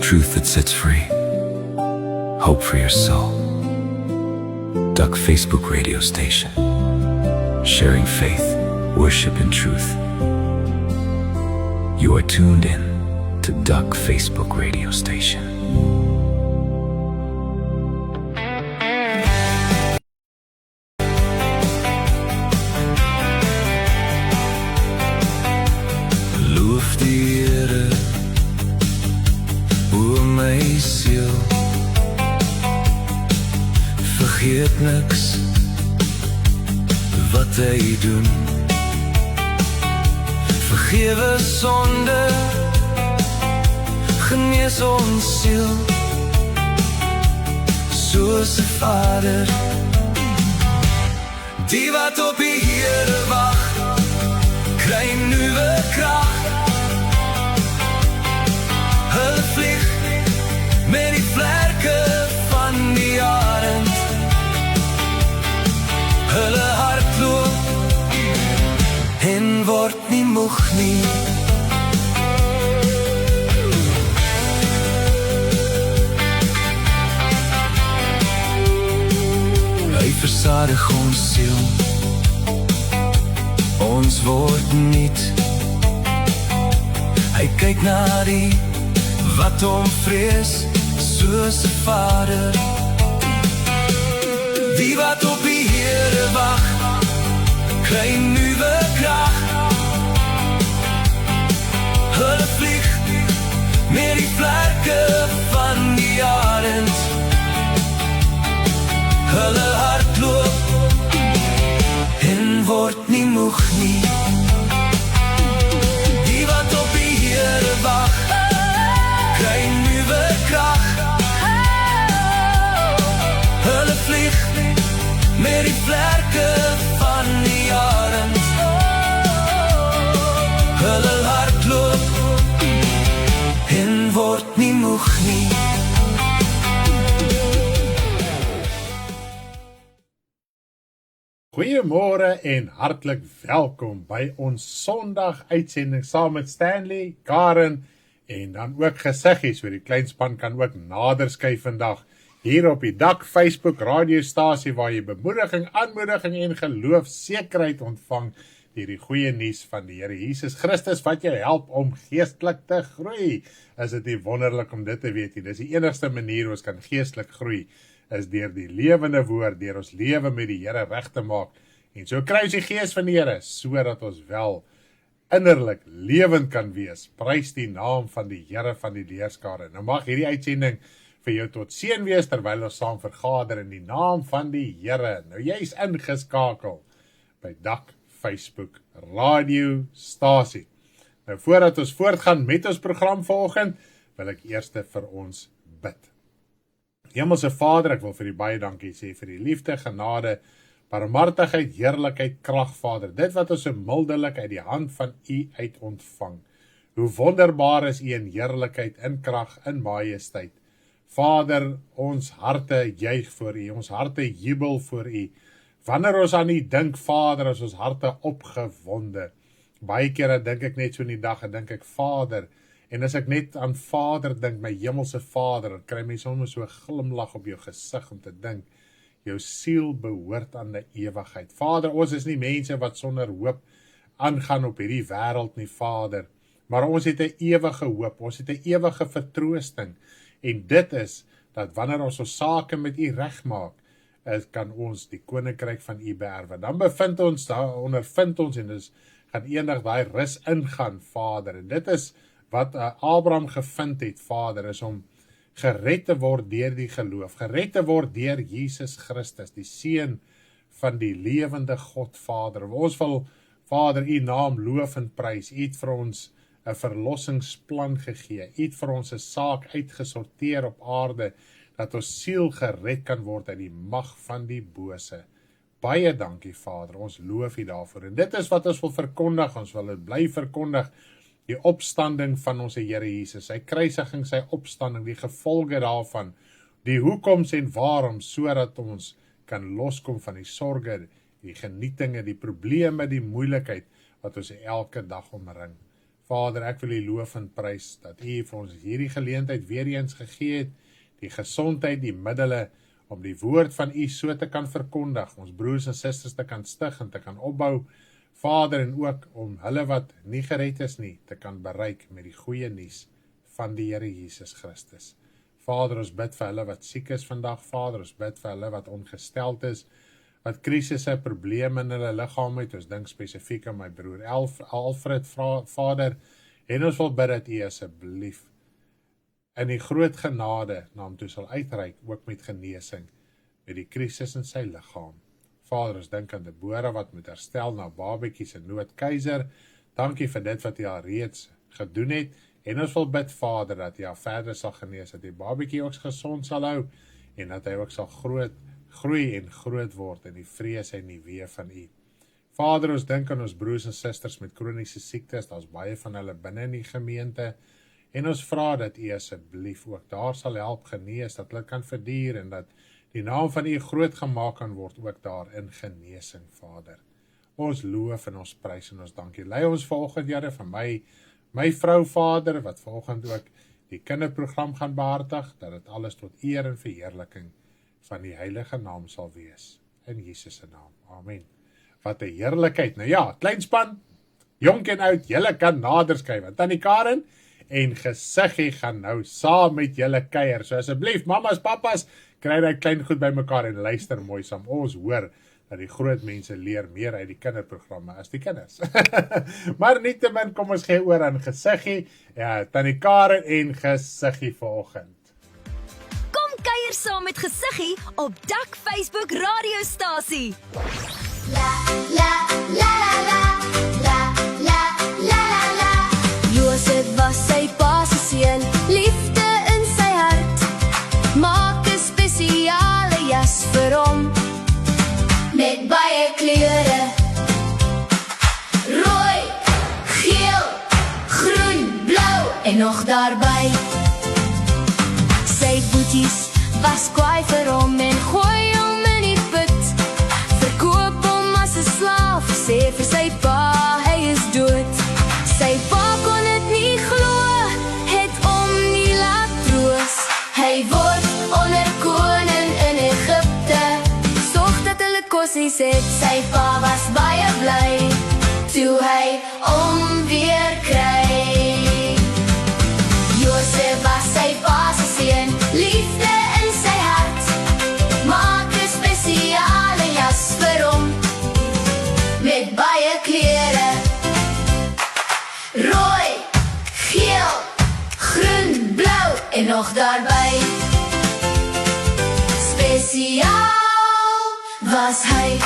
Truth that sets free. Hope for your soul. Duck Facebook radio station. Sharing faith, worship, and truth. You are tuned in to Duck Facebook radio station. Loof die Here, o my siel. Vergeet niks wat hy doen. Vergewe sonde, genees ons siel, soos 'n Vader, die wat op die Here wag, kry nuwe krag. Hulle vlieg met die vlerke van die arend. Hulle hardloop en word nie moeg nie. Hy versadig ons siel, ons word niet. Hy kyk na die wat hom vrees, soos 'n Vader, die wat op die Here wag, kry nuwe krag. Hulle vlieg met die vlerke van die arend. Hulle hardloop en word nie moeg nie. Die wat op die Here wag, kry nuwe krag. Hulle vlieg met die vlerke van die arend. Hulle hardloop en word nie moeg nie. Goeiemôre en hartlik welkom by ons Sondag uitsending saam met Stanley, Karen en dan ook gesiggies, so die kleinspan kan ook nader skuif vandag hier op die Dak Facebook radiostasie waar jy bemoediging, aanmoediging en geloofsekerheid ontvang deur die goeie nuus van die Here Jesus Christus wat jou help om geestelik te groei. Is dit nie wonderlik om dit te weet nie? Dis die enigste manier ons kan geestelik groei, is deur die lewende woord, deur ons lewe met die Here reg te maak. En so kry ons die Gees van die Here, sodat ons wel innerlik lewend kan wees. Prys die naam van die Here van die leerskare. Nou mag hierdie uitsending vir jou tot seën wees terwyl ons saam vergader in die naam van die Here. Nou jy is ingeskakel by Dak Facebook radiostasie. Nou voordat ons voortgaan met ons program vanoggend, wil ek eers vir ons bid. Hemelse Vader, ek wil vir u baie dankie sê vir die liefde, genade, barmhartigheid, heerlikheid, krag, Vader. Dit wat ons so mildelik uit die hand van u uit ontvang. Hoe wonderbaar is u in heerlikheid, in krag, in majesteit. Vader, ons harte juig voor u, ons harte jubel voor u. Wanneer ons aan u dink, Vader, is ons harte opgewonde. Baie kere dink ek net so in die dag, en dink ek, Vader, en as ek net aan Vader dink, my hemelse Vader, dan kry my soms so 'n glimlag op jou gesig om te dink, jou siel behoort aan die ewigheid. Vader, ons is nie mense wat sonder hoop aangaan op hierdie wêreld nie, Vader, maar ons het 'n ewige hoop, ons het 'n ewige vertroosting, en dit is, dat wanneer ons sake met u regmaak, kan ons die koninkryk van u beerwe. Dan bevind ons, daar ondervind ons, en dus gaan eendag daai rus ingaan, Vader, en dit is wat Abraham gevind het, Vader, is om gered te word deur die geloof, gered te word deur Jesus Christus, die Seun van die lewende God, Vader. Ons wil, Vader, u naam loof en prys. U het vir ons 'n verlossingsplan gegee. U het vir ons 'n saak uitgesorteer op aarde, dat ons siel gered kan word uit die mag van die bose. Baie dankie, Vader, ons loof u daarvoor. En dit is wat ons wil verkondig, ons wil dit bly verkondig, die opstanding van ons Here Jesus, sy kruisiging, sy opstanding, die gevolge daarvan, die hoekoms en waarom, sodat ons kan loskom van die sorge, die genietinge, die probleme, die moeilikheid, wat ons elke dag omring. Vader, ek wil U loof en prys, dat U vir ons hierdie geleentheid weer eens gegee het, die gesondheid, die middele, om die woord van U so te kan verkondig, ons broers en susters te kan stig en te kan opbou, Vader, en ook om hulle wat nie gered is nie, te kan bereik met die goeie nuus van die Here Jesus Christus. Vader, ons bid vir hulle wat siek is vandag, Vader, ons bid vir hulle wat ongesteld is, wat krisisse, probleme in hulle liggaam het, ons dink spesifiek aan my broer Alfred, Vader, en ons wil bid dat U asseblief in die groot genade na hom toe sal uitreik, ook met genesing, met die krisis in sy liggaam. Vader, ons dink aan Deborah wat moet herstel na babetjies in nood, Keiser, dankie vir dit wat U al reeds gedoen het, en ons wil bid, Vader, dat U al verder sal genees, dat die babetjie ook gesond sal hou, en dat hy ook sal groei en groot word in die vrees en die wee van U. Vader, ons dink aan ons broers en susters met kroniese siektes, daar's baie van hulle binne in die gemeente, en ons vra dat U asseblief ook daar sal help genees, dat hulle kan verduur, en dat die naam van U groot gemaak kan word, ook daar in genesing, Vader. Ons loof en ons prys en ons dankie. Lei ons vanoggend, Here, vir my vrou, Vader, wat vanoggend ook die kinderprogram gaan behartig, dat dit alles tot eer en verheerliking van die heilige naam sal wees. In Jesus se naam. Amen. Wat 'n heerlikheid. Nou ja, kleinspan, jonk en oud, julle kan nader skuif. Want Tannie Karen en Gesiggie gaan nou saam met julle kuier. So asseblief, mamas, papas, kry daai klein goed bymekaar en luister mooi saam. Ons hoor dat die groot mense leer meer uit die kinderprogramme as die kinders. Maar nietemin, kom ons gee oor aan Gesiggie, Tannie Karen en Gesiggie vanoggend. Kom kuier saam met Gesiggie op Dak Facebook radiostasie. La la la la la la la la la la. Josef was sy pa se seun, liefde in sy hart. Maak 'n spesiale jas vir hom met baie kleure. Rooi, geel, groen, blou en nog daarby. Sy boeties was kwaai vir hom en gooi hom in die put. Verkoop hom as 'n slaaf, sê vir sy pa hy is dood. Sy pa kon dit nie glo, het hom nie laat troos. Hy word onder koning in Egipte, sorg dat hulle kosies het. Sy pa was baie bly toe hy hom weer kry. Josef was sy pa se seun, liefde in sy hart. Maak 'n spesiale jas vir hom met baie kleure. Rooi, geel, groen, blou en nog daarby. Spesiaal was hy.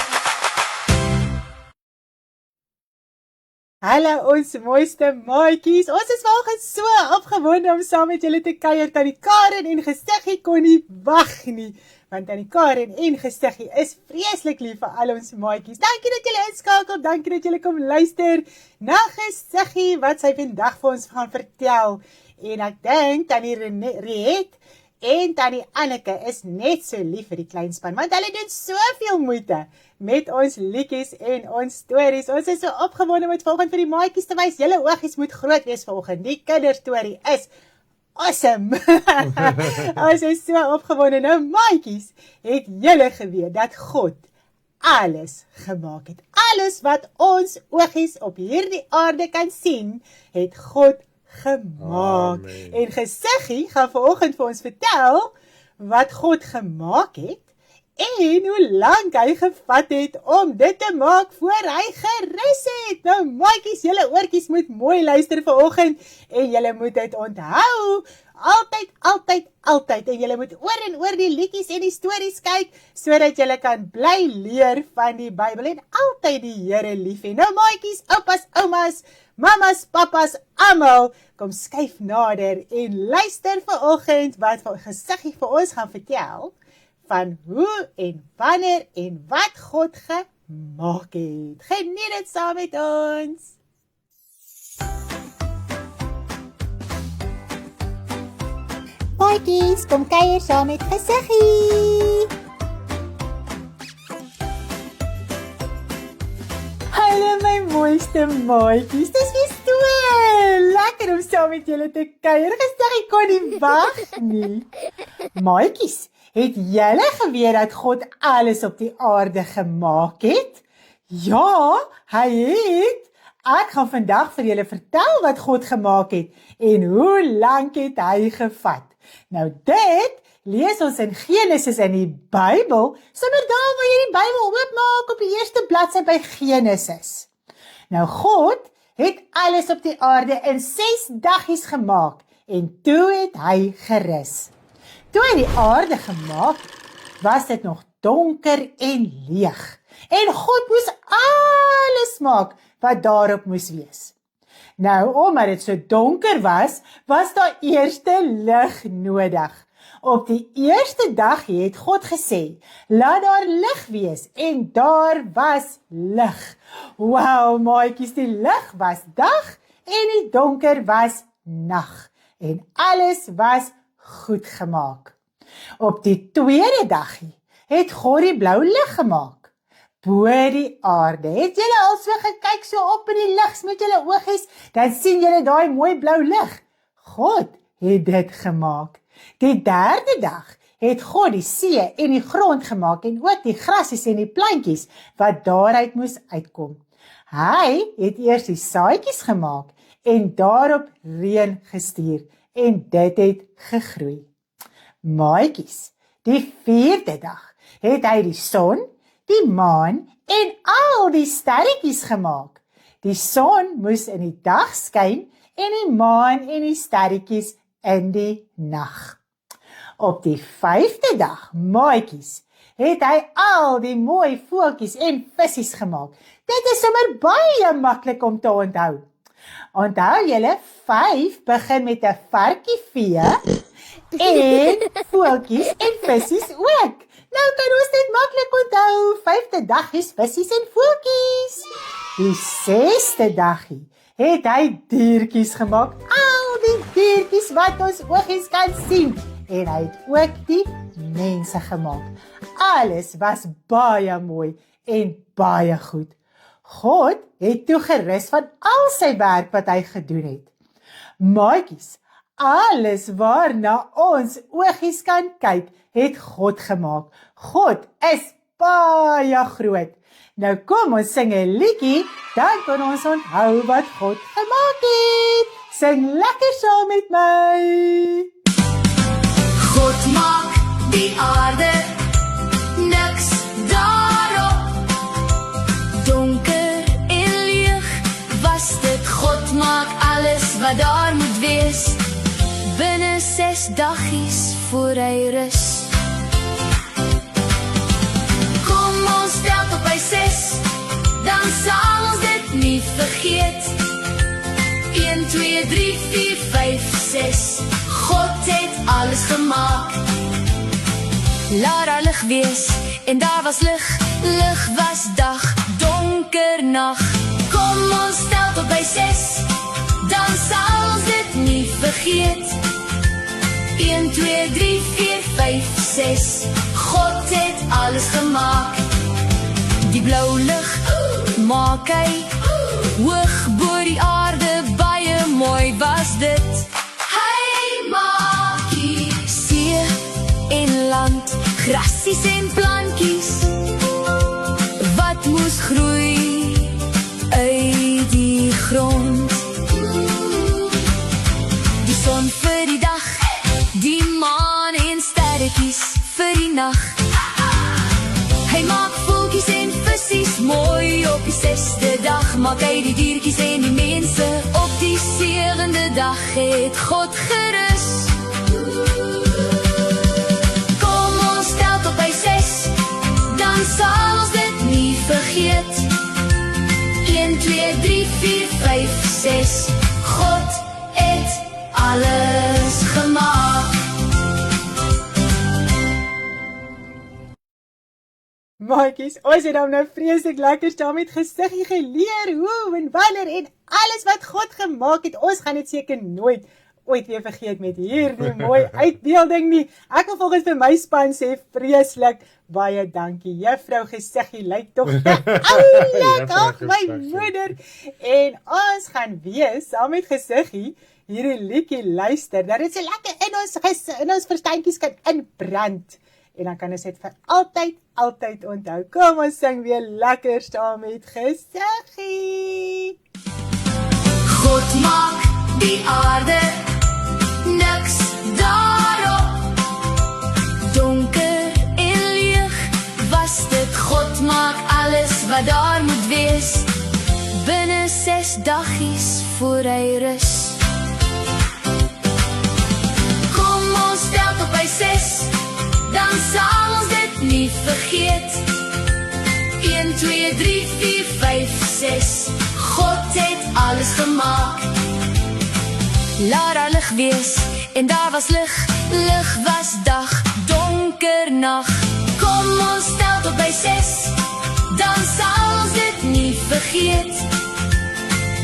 Hallo ons mooiste maatjies, ons is vanoggend so opgewonde om saam met julle te kuier. Tannie Karen en Gesiggie kon nie wag nie, want Tannie Karen en Gesiggie is vreeslik lief vir al ons maatjies. Dankie dat julle inskakel, dankie dat julle kom luister na Gesiggie wat sy vandag vir ons gaan vertel. En ek dink Tannie Riet en Tannie Anneke is net so lief vir die kleinspan, want hulle doen soveel moeite met ons liedjies en ons stories. Ons is so opgewonde om dit vanoggend vir die maatjies te wys. Julle oogies moet groot wees vanoggend. Die kinderstorie is awesome. Ons is so opgewonde. Nou maatjies, het julle geweet dat God alles gemaak het. Alles wat ons oogies op hierdie aarde kan sien, het God gemaak. Amen. En Gesiggie gaan vanoggend vir ons vertel wat God gemaak het en hoe lank hy gevat het om dit te maak voor hy gerus het. Nou maatjies, julle oortjies moet mooi luister vanoggend en julle moet dit onthou. Altyd. En julle moet oor en oor die liedjies en die stories kyk, sodat julle kan bly leer van die Bybel en altyd die Here lief hê. Nou maatjies, oupas, oumas, mamas, papas, almal, kom skuif nader en luister vanoggend wat Gesiggie vir ons gaan vertel van hoe en wanneer en wat God gemaak het. Geniet dit saam met ons. Maatjies, kom kuier saam met Gesiggie. Hallo my mooiste maatjies, dis weer so saam met julle te kuier. Geseggie kon nie wag nie. Maatjies, het julle geweet dat God alles op die aarde gemaak het? Ja, hy het. Ek gaan vandag vir julle vertel wat God gemaak het en hoe lank het hy gevat. Nou dit lees ons in Genesis in die Bybel, sommer daar waar jy die Bybel oopmaak op die eerste bladsy by Genesis. Nou God het alles op die aarde in 6 dagies gemaak en toe het hy gerus. Toe hy die aarde gemaak het, was dit nog donker en leeg. En God moes alles maak wat daarop moes wees. Nou, omdat dit so donker was daar eerste lig nodig. Op die eerste dag het God gesê, laat daar lig wees, en daar was lig. Wow, maatjies, die lig was dag en die donker was nag. En alles was goed gemaak. Op die tweede dagie het God die blou lig gemaak. Bo die aarde. Het julle al so gekyk so op in die lig met julle oogies, dan sien julle daai mooi blou lig. God het dit gemaak. Die derde dag het God die see en die grond gemaak en ook die grasies en die plantjies wat daaruit moes uitkom. Hy het eers die saadjies gemaak en daarop reën gestuur en dit het gegroei. Maatjies, die vierde dag het hy die son, die maan en al die sterretjies gemaak. Die son moes in die dag skyn en die maan en die sterretjies in die nag. Op die 5de dag, maatjies, het hy al die mooi voeltjies en vissies gemaak. Dit is sommer baie maklik om te onthou. Onthou julle, 5 begin met 'n varkie vee en voeltjies en vissies ook. Nou kan ons dit maklik onthou, 5de dag is vissies en voeltjies. Die 6de dagie het hy diertjies gemaak, al die diertjies wat ons oogies kan sien. En hy het ook die mense gemaak. Alles was baie mooi en baie goed. God het toe gerus van al sy werk wat hy gedoen het. Maatjies, alles waarna ons oogies kan kyk, het God gemaak. God is baie groot. Nou kom ons sing 'n liedjie, dan kan ons onthou wat God gemaak het. Sing lekker saam met my. God maak die aarde, niks daarop. Donker en leeg was dit. God maak alles wat daar moet wees. Binne 6 dagies voor hy rus. Kom ons tel tot by 6, dan sal ons dit nie vergeet. 1, 2, 3, 4, 5, 6. God het alles gemaak. Laat daar lig wees, en daar was lig. Lig was dag, donker nag. Kom ons tel tot by 6, dan sal ons dit nie vergeet. 1, 2, 3, 4, 5, 6. God het alles gemaak. Die blou lig maak hy hoog bo die aarde, baie mooi was dit. Hy maak die see en land, grasies en plantjies wat moes groei uit die grond. Die son vir die dag, die maan en sterretjies vir die nag. Hy maak voeltjies en vissies mooi op die 6de dag. Maak hy die diertjies en die mense. Op die 7de dag het God gerus. Kom ons tel tot by 6, dan sal ons dit nie vergeet. 1, 2, 3, 4, 5, 6. God het alles gemaak. Maatjies, ons het nou vreeslik lekker saam met Geseggie geleer hoe en wanneer en alles wat God gemaak het. Ons gaan dit seker nooit ooit weer vergeet met hierdie mooi uitbeelding nie. Ek wil volgens vir my span sê vreeslik baie dankie. Juffrou Gesiggie lyk tog oulik, ag my moeder. En ons gaan weer saam met Gesiggie hierdie liedjie luister. Dat dit so lekker in ons verstandjies kan inbrand. En dan kan ons dit vir altyd onthou. Kom ons sing weer lekker saam met Gesiggie. God maak die aarde, niks daarop. Donker en leeg was dit. God maak alles wat daar moet wees. Binne 6 dagies voor hy rus. Kom ons tel tot by 6, dan sal ons dit nie vergeet. 1, 2, 3, 4, 5, 6. God het alles gemaak. Laat daar lig wees, en daar was lig. Lig was dag, donker nag. Kom ons tel tot by 6, dan sal ons dit nie vergeet.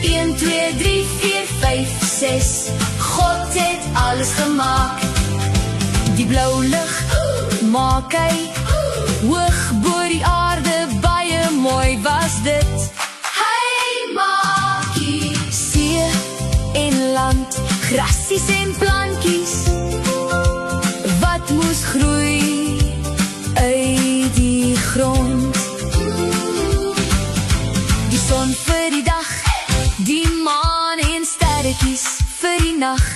1, 2, 3, 4, 5, 6. God het alles gemaak. Die blou lig maak hy hoog bo die aarde, baie mooi was dit. Hy maak die see en land, grasies en plantjies, wat moes groei uit die grond. Die son vir die dag, die maan en sterretjies vir die nacht.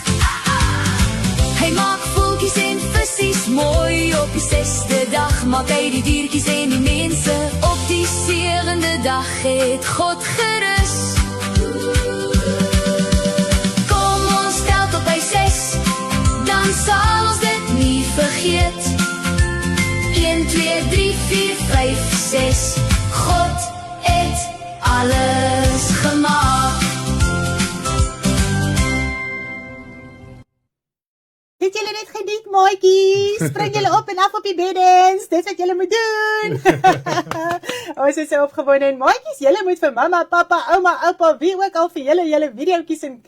Hy maak voeltjies en vissies mooi op die 6de dag. Maak hy die diertjies en die mense op die 7de dag het God gerus. Kom ons tel tot by 6, dan sal ons dit nie vergeet. 1, 2, 3, 4, 5, 6. God het alles gemaak. Het julle net geniet, maatjies? Spring julle op en af op die beddens. Dis wat julle moet doen. Ons is so opgewonde en maatjies, julle moet vir mamma, papa, ouma, oupa, wie ook al vir julle videoetjies en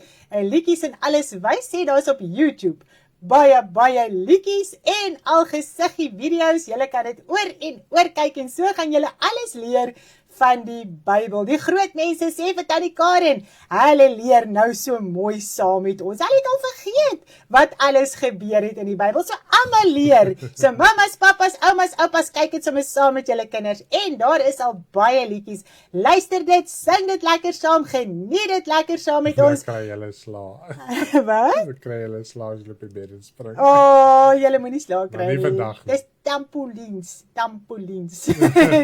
liedjies en alles wys sê daar's op YouTube. Baie liedjies en al Gesiggie video's. Julle kan dit oor en oor kyk en so gaan julle alles leer van die Bybel. Die groot mense sê vir Tannie Karen, hulle leer nou so mooi saam met ons. Hulle het al vergeet wat alles gebeur het in die Bybel. So almal leer. So mamas, papas, oumas, oupas, kyk dit sommer saam met julle kinders. En daar is al baie liedjies. Luister dit, sing dit lekker saam, geniet dit lekker saam met ons. Dan kry julle sla. Wat? Dan kry julle sla as julle op die bed spring. Julle moenie sla kry Maar nie vandag nie. Dis tampoliens.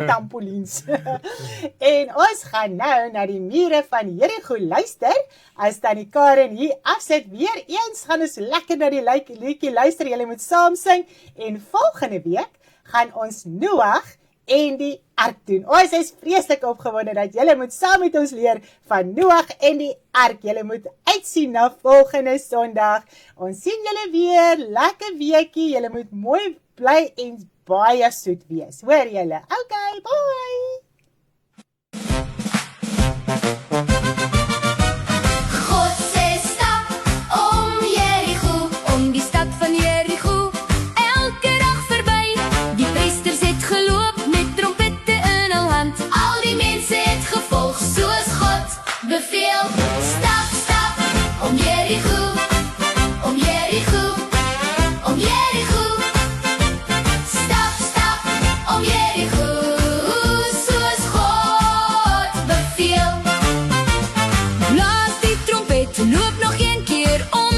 Tampoliens. En ons gaan nou na die mure van Jerigo luister. As Tannie Karen hier afsit, weer eens gaan ons lekker na die liedjie luister. Julle moet saam sing. En volgende week gaan ons Noag en die ark doen. Ons is vreeslik opgewonde dat julle moet saam met ons leer van Noag en die ark. Julle moet uitsien na volgende Sondag. Ons sien julle weer, lekker weekie. Julle moet mooi bly en baie soet wees. Hoor julle? Okay, bye! God sê stap om Jerigo, om die stad van Jerigo, elke dag verby. Die priesters het geloop met trompette in hul hand. Al die mense het gevolg soos God beveel. Stap, stap om Jerigo, om Jerigo, om Jerigo. Stap, stap om Jerigo, soos God beveel. Blaas die trompet, loop nog een keer om.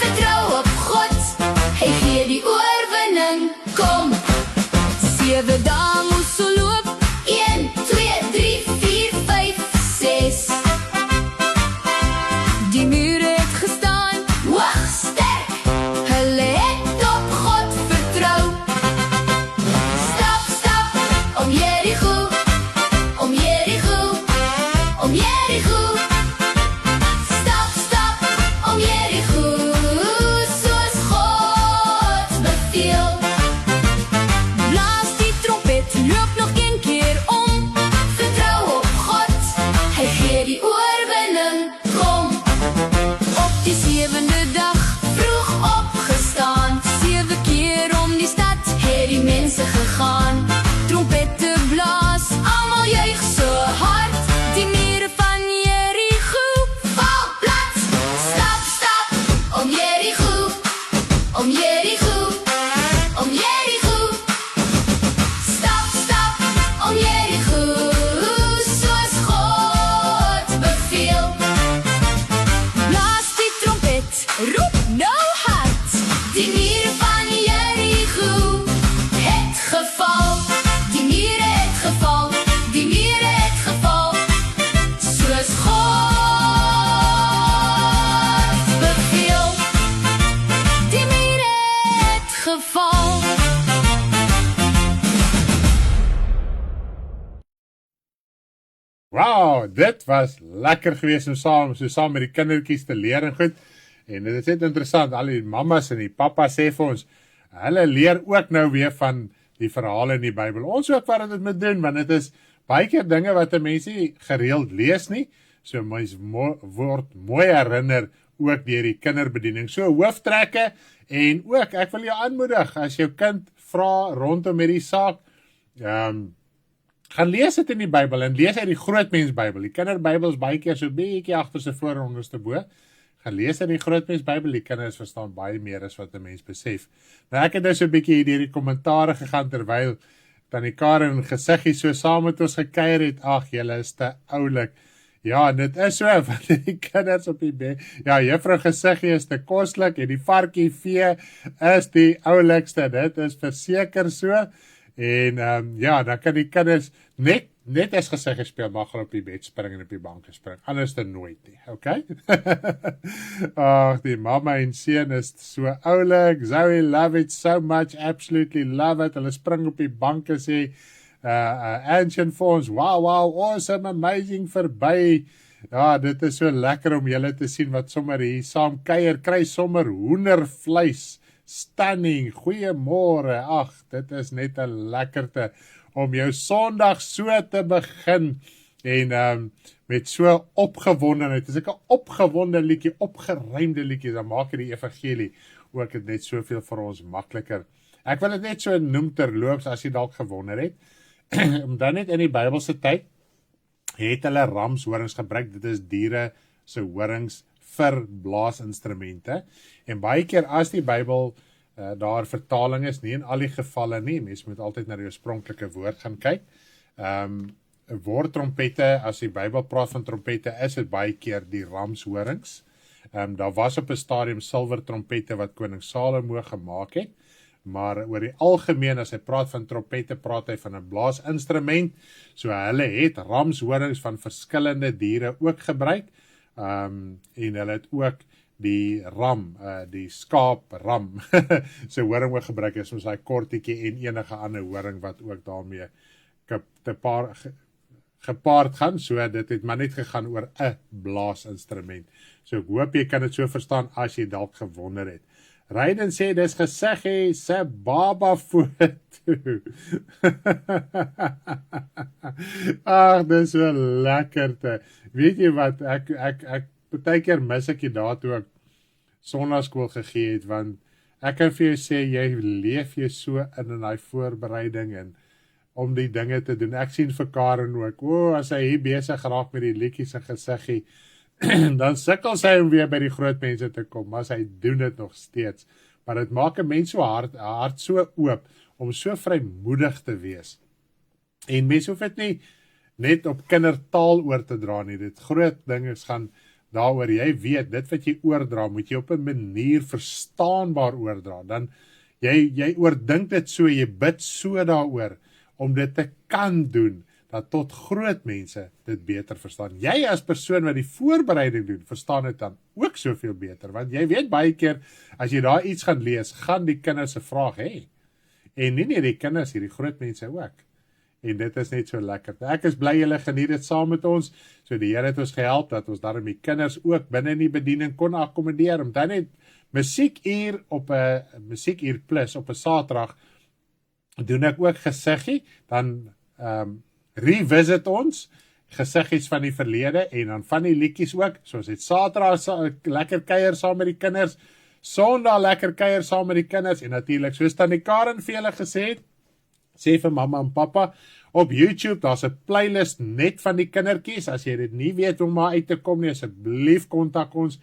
Vertrou op God, hy gee die oorwinning. Kom, 7 dae moes so loop. 1, 2, 3, 4, 5, 6. Die mure het gestaan, hoog sterk. Hulle het op God vertrou. Stap, stap om Jerigo, om Jerigo, om Jerigo. Stap, stap om Jerigo, soos God beveel. Blaas die trompet, loop nog een keer om. Vertrou op God, hy gee die oorwinning. Kom, op die 7de dag Wow, dit was lekker geweest om saam met die kindertjies te leer en goed. En dit is net interessant, al die mammas en die pappas sê vir ons, hulle leer ook nou weer van die verhale in die Bybel. Ons ook wat dit moet doen, want dit is baie keer dinge wat 'n mens nie gereeld lees nie. So mens word mooi herinner ook deur die kinderbediening. So hooftrekke en ook, ek wil jou aanmoedig, as jou kind vra rondom hierdie saak, gaan lees dit in die Bybel en lees uit die grootmens Bybel. Die kinderbybel is baie keer so bietjie agterste voor en onderste bo. Gaan lees in die grootmens Bybel, die kinders verstaan baie meer as wat 'n mens besef. Nou ek het nou so 'n bietjie deur die kommentare gegaan terwyl Tannie Karen en Gesiggie so saam met ons gekuier het. Ag, julle is te oulik. Ja, dit is so, want die kinders op die bed, ja, juffrou Gesiggie is te koslik en die varkie vee is die oulikste, dit is verseker so. En ja, dan kan die kinders net as Gesiggie speel, mag hulle op die bed spring en op die bank spring, anders dan nooit nie, okay? Ag, die mamma en seun is so oulik, Zoe love it so much, absolutely love it, hulle spring op die banke sê, Ancient vir ons, wow, awesome, amazing, verby. Ja, dit is so lekker om julle te sien wat sommer hier saam kuier, kry sommer hoendervleis, stunning, goeiemôre. Ag, dit is net 'n lekkerte om jou Sondag so te begin en met so opgewondenheid. Dit is 'n opgewonde liedjie, opgeruimde liedjie, dan maak dit die evangelie ook dit net soveel vir ons makliker. Ek wil dit net so noem terloops as jy dalk gewonder het. Dan net in die Bybelse tyd het hulle ramshorings gebruik. Dit is diere se horings vir blaasinstrumente. En baie keer as die Bybel daar vertaling is, nie in al die gevalle nie, mens moet altyd na die oorspronklike woord gaan kyk. Woordtrompette, as die Bybel praat van trompette, is dit baie keer die ramshorings. Daar was op 'n stadium silwer trompette wat koning Salomo gemaak het. Maar oor die algemeen, as hy praat van trompette, praat hy van 'n blaasinstrument. So hulle het ramshorings van verskillende diere ook gebruik. En hulle het ook die ram, die skaapram, so horing ook gebruik is, soos hy kortetjie en enige ander horing wat ook daarmee gepaard gaan. So dit het maar net gegaan oor 'n blaasinstrument. So ek hoop jy kan dit so verstaan as jy dalk gewonder het. Ryden sê, dis Gesiggie se baba foto. Ag, dis so lekkerte. Weet jy wat, ek partykeer mis ek die dae toe ek sonnaarskool gegee het, want ek kan vir jou sê, jy leef jy so in die voorbereiding en om die dinge te doen. Ek sien vir Karen ook, as hy hier besig raak met die liedjies en Gesiggie, dan sukkel sy om weer by die groot mense te kom, maar hy doen dit nog steeds. Maar dit maak 'n mens so hart so oop, om so vrymoedig te wees. En mense hoef dit nie net op kindertaal oor te dra nie, dit groot dinge gaan daaroor, jy weet, dit wat jy oordra, moet jy op 'n manier verstaanbaar oordra, dan jy oordink dit so, jy bid so daaroor, om dit te kan doen, dat tot groot mense dit beter verstaan. Jy as persoon wat die voorbereiding doen, verstaan dit dan ook soveel beter, want jy weet baie keer, as jy daar iets gaan lees, gaan die kinders 'n vraag hê, en nie die kinders hier, die groot mense ook, en dit is net so lekker. Ek is bly julle geniet dit saam met ons, so die Here het ons gehelp, dat ons daarom die kinders ook binne in die bediening kon akkommodeer, om dan net musiekuur op 'n musiekuur plus, op 'n Saterdag, doen ek ook Gesiggie, dan revisit ons Gesiggies van die verlede en dan van die liedjies ook, soos het Saterdag lekker kuier saam met die kinders, Sondag lekker kuier saam met die kinders en natuurlik soos Tannie Karen vir julle gesê het, sê vir mamma en pappa, op YouTube, daar's 'n playlist net van die kindertjies, as jy dit nie weet om maar uit te kom nie, asseblief kontak ons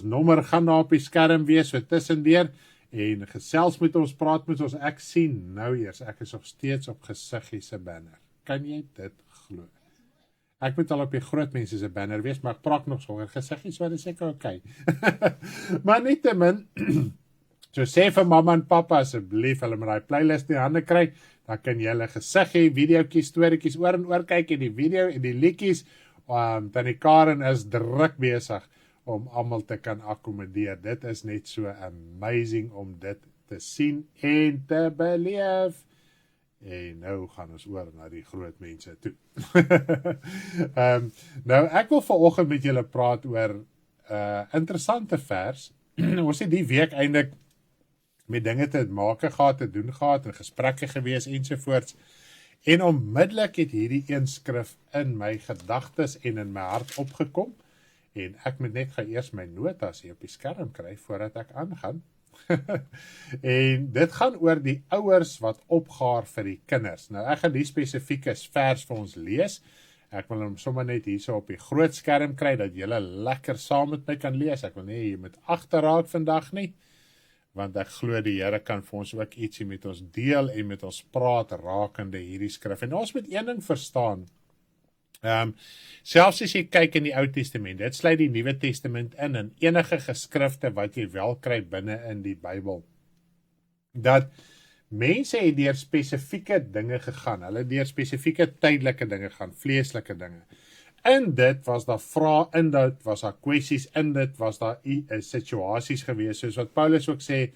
nommer gaan daar op die skerm wees, so tussendeur, en gesels met ons, praat met ons, ek sien nou eers, ek is nog steeds op Gesiggie se banner. Kan jy dit glo? Ek moet al op die groot mense se banner wees, maar ek praat nog sonder Gesiggie, so dit is seker okay. Maar nietemin, so sê vir mamma en pappa, asseblief, hulle moet daai playlist in die hande kry, dan kan jy hulle Gesiggie, videoetjies, storieetjies oor en oor kyk, en die video en die liedjies, Tannie Karen is druk besig om almal te kan akkommodeer. Dit is net so amazing om dit te sien en te beleef. En nou gaan ons oor na die groot mense toe. Nou, ek wil vanoggend met julle praat oor interessante vers. Ons het die week eintlik met dinge te maak gehad, te doen gehad, en gesprekke gewees ensovoorts. En onmiddellik het hierdie een skrif in my gedagtes en in my hart opgekom. En ek moet net eers my notas hier op die skerm kry voordat ek aangaan. En dit gaan oor die ouers wat opgaar vir die kinders. Nou ek gaan die spesifieke vers vir ons lees. Ek wil hom sommer net hierso op die groot skerm kry, dat julle lekker saam met my kan lees. Ek wil nie jy moet agterraak vandag nie, want ek glo die Here kan vir ons ook ietsie met ons deel en met ons praat rakende hierdie skrif. En ons moet een ding verstaan, selfs as jy kyk in die Ou Testament, dit sluit die Nuwe Testament in, en enige geskrifte wat jy wel kry binne in die Bybel, dat mense het deur spesifieke dinge gegaan, hulle het deur spesifieke tydelike dinge gaan, vleeslike dinge. In dit was daar vrae, in dit was daar kwessies, in dit was daar situasies gewees, soos wat Paulus ook sê,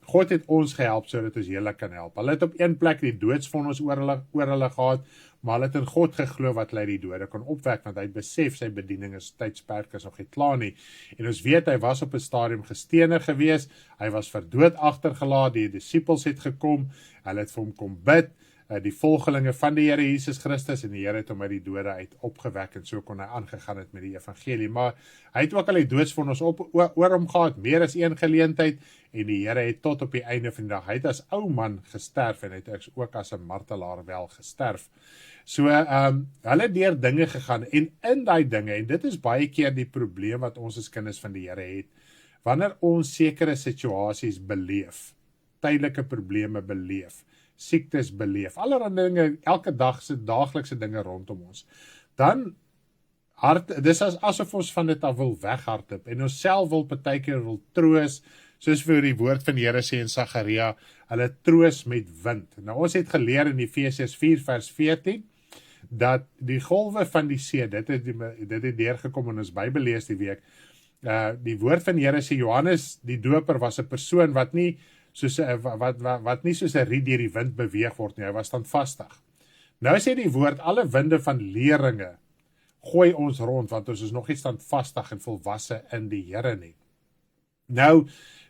God het ons gehelp sodat ons julle kan help. Hulle het op een plek die doodsvonnis oor hulle gehad, maar hulle het in God geglo wat hulle die dode kon opwek, want hy het besef sy bediening is tydsperk is nog nie klaar nie. En ons weet hy was op 'n stadium gestenig gewees, hy was vir dood agtergelaat, die disippels het gekom, hulle het vir hom kom bid, die volgelinge van die Here Jesus Christus, en die Here het hom uit die dode uit opgewek, en so kon hy aangegaan het met die evangelie. Maar hy het ook al die doodsvonnis oor hom gehad, meer as een geleentheid, en die Here het tot op die einde van die dag, hy het as ou man gesterf, en hy het ook as 'n martelaar wel gesterf. So, hulle het deur dinge gegaan, en in die dinge, en dit is baie keer die probleem wat ons as kinders van die Here het, wanneer ons sekere situasies beleef, tydelike probleme beleef, siektes beleef, allerlei dinge, elke dag se daaglikse dinge rondom ons, dan dis asof ons van dit af wil weghardloop, en ons self wil partykeer wil troos, soos vir die woord van die Here sê in Sagaria, hulle troos met wind. Nou ons het geleer in Efesiërs 4 vers 14, dat die golwe van die see, dit het deurgekom in ons Bybel lees die week, die woord van die Here sê, Johannes die doper was 'n persoon wat nie soos 'n riet deur die wind beweeg word nie, hy was standvastig. Nou sê die woord, alle winde van leringe gooi ons rond, want ons is nog nie standvastig en volwasse in die Here nie. Nou,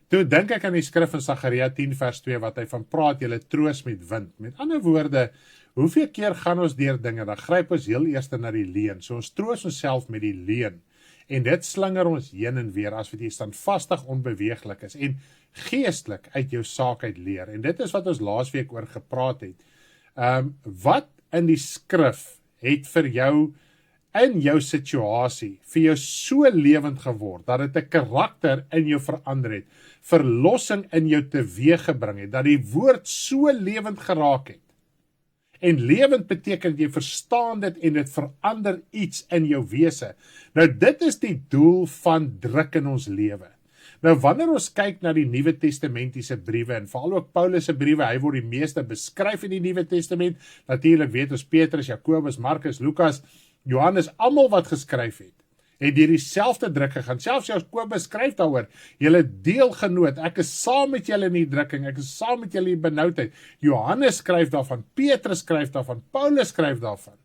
toe dink ek aan die skrif in Sagaria 10 vers 2, wat hy van praat, julle troos met wind. Met ander woorde, hoeveel keer gaan ons deur dinge, dan gryp ons heel eers na die leuen, so ons troos onsself met die leuen, en dit slinger ons heen en weer, as wat jy standvastig onbeweeglik is, en geestelik uit jou saak uit leer, en dit is wat ons laasweek oor gepraat het. Wat in die skrif het vir jou, in jou situasie, vir jou so lewend geword, dat het 'n karakter in jou verander het, verlossing in jou teweeg gebring het, dat die woord so lewend geraak het. En lewend beteken jy verstaan dit en dit verander iets in jou wese. Nou dit is die doel van druk in ons lewe. Nou wanneer ons kyk na die Nuwe Testamentiese briewe, en veral ook Paulus se briewe, hy word die meeste beskryf in die Nuwe Testament, natuurlik weet ons Petrus, Jakobus, Markus, Lukas, Johannes, almal wat geskryf het deur dieselfde druk gegaan. Selfs Jakobus skryf daaroor, julle deelgenoot, ek is saam met julle in die drukking, ek is saam met julle in die benoudheid. Johannes skryf daarvan, Petrus skryf daarvan, Paulus skryf daarvan.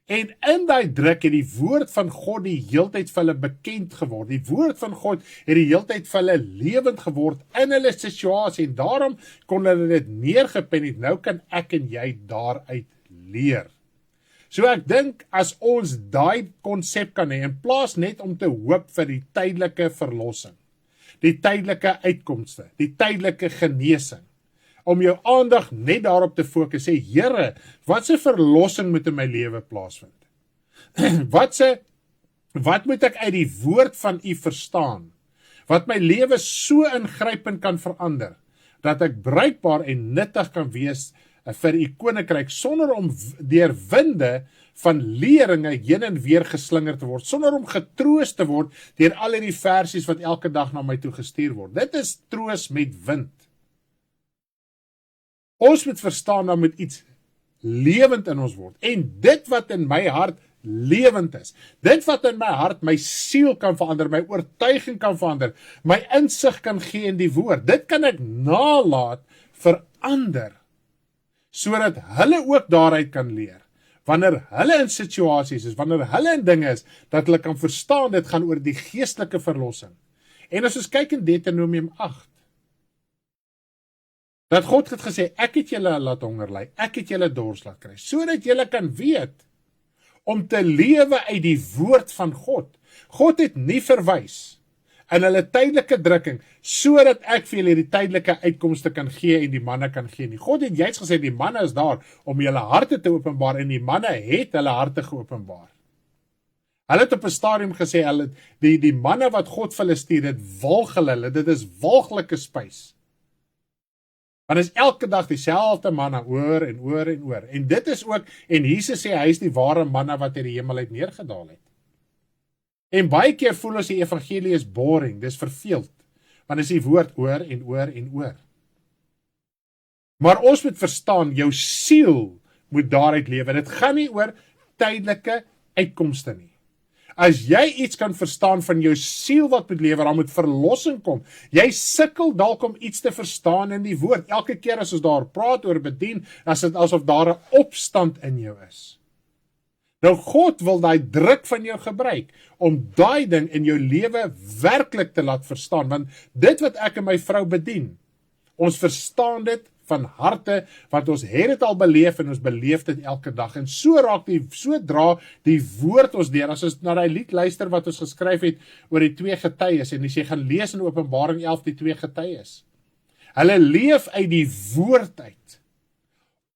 En in die druk het die woord van God die heeltyd vir hulle bekend geword. Die woord van God het die heeltyd vir hulle lewend geword in hulle situasie, en daarom kon hulle dit neergepen het. Nou kan ek en jy daaruit leer. So ek dink, as ons daai konsep kan hê, in plaas net om te hoop vir die tydelike verlossing, die tydelike uitkomste, die tydelike genesing, om jou aandag net daarop te fokus, sê, Here, wat se verlossing moet in my lewe plaasvind? Wat moet ek uit die woord van U verstaan, wat my lewe so ingrypend kan verander, dat ek bruikbaar en nuttig kan wees vir U koninkryk, sonder om deur winde van leringe heen en weer geslinger te word, sonder om getroos te word deur al die versies wat elke dag na my toe gestuur word. Dit is troos met wind. Ons moet verstaan, dat moet iets lewend in ons word, en dit wat in my hart lewend is, dit wat in my hart my siel kan verander, my oortuiging kan verander, my insig kan gee in die woord, dit kan ek nalat verander. sodat hulle ook daaruit kan leer. Wanneer hulle in situasies is, wanneer hulle in dinge is, dat hulle kan verstaan, dit gaan oor die geestelike verlossing. En as ons kyk in Deuteronomium 8, dat God het gesê, ek het julle laat honger ly, ek het julle dors laat kry, sodat julle kan weet, om te lewe uit die woord van God. God het nie verwys in hulle tydelike drukking, sodat ek vir julle die tydelike uitkomste kan gee en die manne kan gee nie. God het juist gesê, die manne is daar om julle harte te openbaar, en die manne het hulle harte geopenbaar. Hulle het op 'n stadium gesê, die manne wat God vir hulle stuur, dit walg hulle, dit is walglike spys. Want is elke dag dieselfde manna oor en oor en oor. En dit is ook, en Jesus sê, hy is die ware manna wat uit die hemel uit neergedaal het. En baie keer voel ons die evangelie is boring, dis verveeld, want is die woord oor en oor en oor. Maar ons moet verstaan, jou siel moet daaruit lewe. Dit gaan nie oor tydelike uitkomste nie. As jy iets kan verstaan van jou siel wat moet lewe, dan moet verlossing kom. Jy sukkel dalk om iets te verstaan in die woord. Elke keer as ons daar praat oor bedien, is dit asof daar 'n opstand in jou is. Nou God wil daai druk van jou gebruik, om daai ding in jou lewe werklik te laat verstaan, want dit wat ek en my vrou bedien, ons verstaan dit van harte, want ons het dit al beleef en ons beleef dit elke dag, en so dra die woord ons deur, as ons na die lied luister wat ons geskryf het oor die 2 getuies, en as jy gaan lees in Openbaring 11 die 2 getuies, hulle leef uit die woord uit,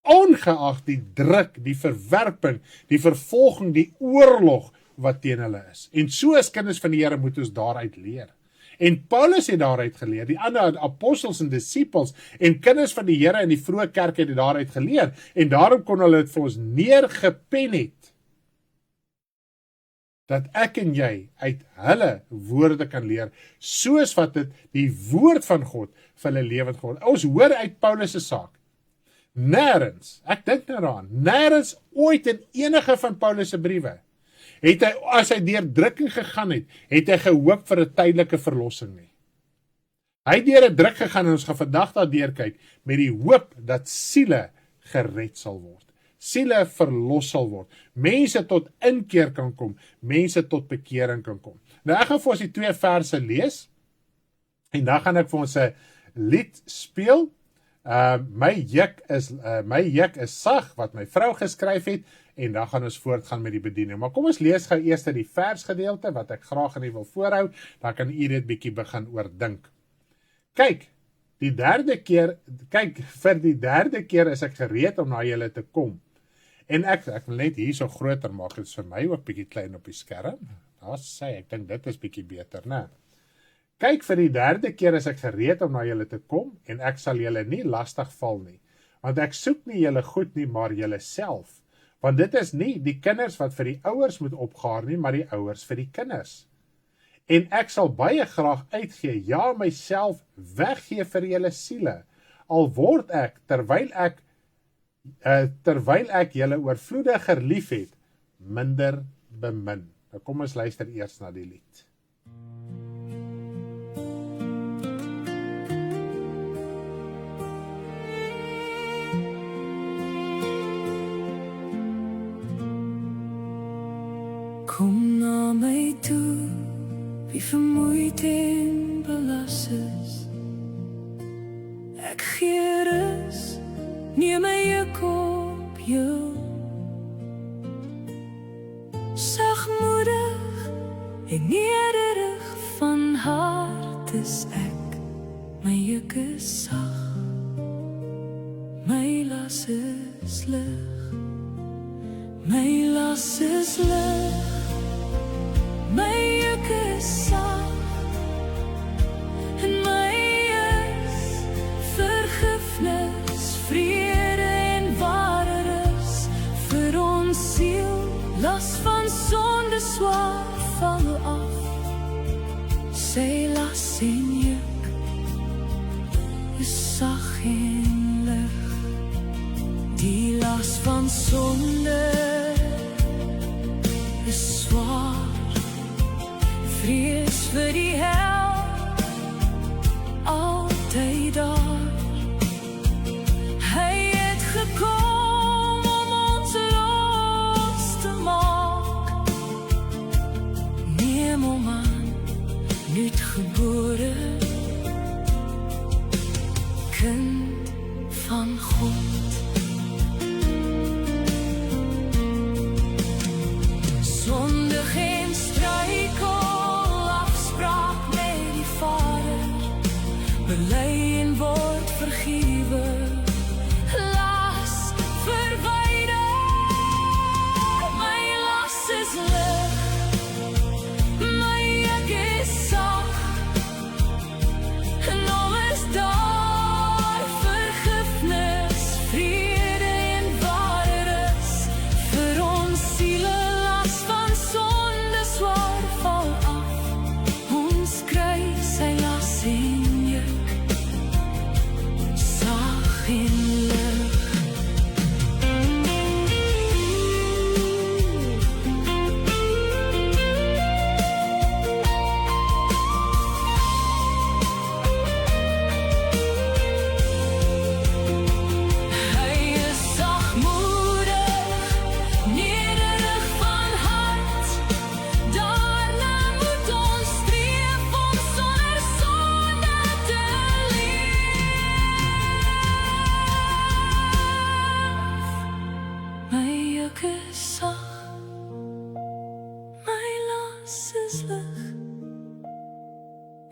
ongeag die druk, die verwerping, die vervolging, die oorlog wat teen hulle is. En so as kinders van die Here moet ons daaruit leer. En Paulus het daaruit geleer, die ander apostels en disciples, en kinders van die Here in die vroeë kerk het daaruit geleer, en daarom kon hulle dit vir ons neergepen het, dat ek en jy uit hulle woorde kan leer, soos wat dit die woord van God vir hulle lewend geword. Ons hoor uit Paulus se saak, nêrens, ek dink nou daaraan, nêrens ooit in enige van Paulus se briewe, het hy, as hy deur drukking gegaan het hy gehoop vir 'n tydelike verlossing nie. Hy het deur 'n druk gegaan, en ons gaan vandag daardeur kyk, met die hoop dat siele gered sal word. Siele verlos sal word. Mense tot inkeer kan kom, mense tot bekering kan kom. Nou ek gaan vir ons die 2 verse lees, en dan gaan ek vir ons 'n lied speel. My juk is sag, wat my vrou geskryf het, en dan gaan ons voortgaan met die bediening. Maar kom ons lees gou eers die versgedeelte, wat ek graag aan u wil voorhou, dan kan u dit bietjie begin oordink. Kyk, vir die derde keer is ek gereed om na julle te kom. En ek wil net hier so groter maak, dit is vir my ook bietjie klein op die skerm. Daar sê ek dink dit is bietjie beter, né? Kyk, vir die derde keer is ek gereed om na julle te kom, en ek sal julle nie lastig val nie, want ek soek nie julle goed nie, maar julle self, want dit is nie die kinders wat vir die ouers moet opgaar nie, maar die ouers vir die kinders. En ek sal baie graag uitgee, ja, myself weggee vir julle siele, al word ek, terwyl ek julle oorvloediger lief het, minder bemin. Nou kom ons luister eers na die lied. Kom na my toe, wie vermoeid en belas is. Ek gee rus, neem my juk op jou. Sagmoedig en nederig van hart is ek. My juk is sag, my las is lig. My las is lig. My juk is sag, en my is vergifnis, vrede en ware rus vir ons siel. Las van sonde swaar val af, sy las en juk is sag en lig. Die las van sonde is zwaar, vrees vir die hel, altyd daar. Hy het gekom gebore, kind van God. Sonde geen struikel, afspraak met die Vader, bely en word vergiewe, las verwyder, my las is lig, my juk is sag, en al is daar vergifnis, vrede en ware rus, vir ons siele las van sonde swaar val af, ons kry sy las en juk, sag en lig. Hy is sagmoedig, nederig van hart, daarna moet ons streef om sonder sonde te leef. My juk is sag, my las is lig,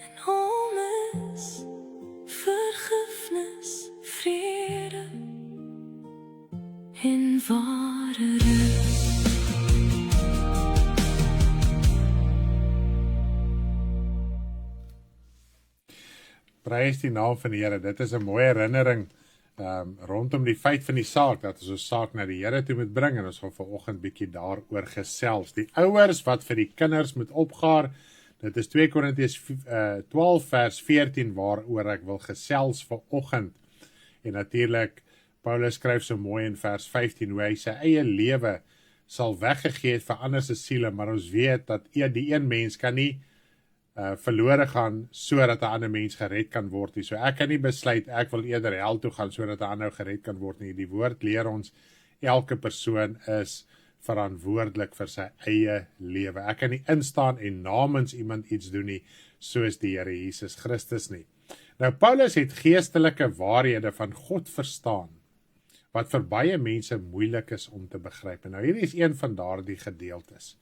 en hom is vergifnis, vrede en ware rus. Prys die naam van die Here. Dit is 'n mooi herinnering rondom die feit van die saak, dat ons ons saak na die Here toe moet bring, en ons gaan vanoggend bietjie daaroor gesels. Die ouers wat vir die kinders moet opgaar, dit is 2 Korintiërs 12 vers 14 waaroor ek wil gesels vanoggend. En natuurlik, Paulus skryf so mooi in vers 15, hoe hy sy eie lewe sal weggegee het vir ander se siele, maar ons weet dat die een mens kan nie verlore gaan sodat 'n ander mens gered kan word nie. So ek kan nie besluit ek wil eerder hel toe gaan sodat 'n ander gered kan word nie. Die woord leer ons elke persoon is verantwoordelik vir sy eie lewe. Ek kan nie instaan en namens iemand iets doen nie, soos die Here Jesus Christus nie. Nou Paulus het geestelike waarhede van God verstaan wat vir baie mense moeilik is om te begryp. En nou hierdie is een van daardie gedeeltes.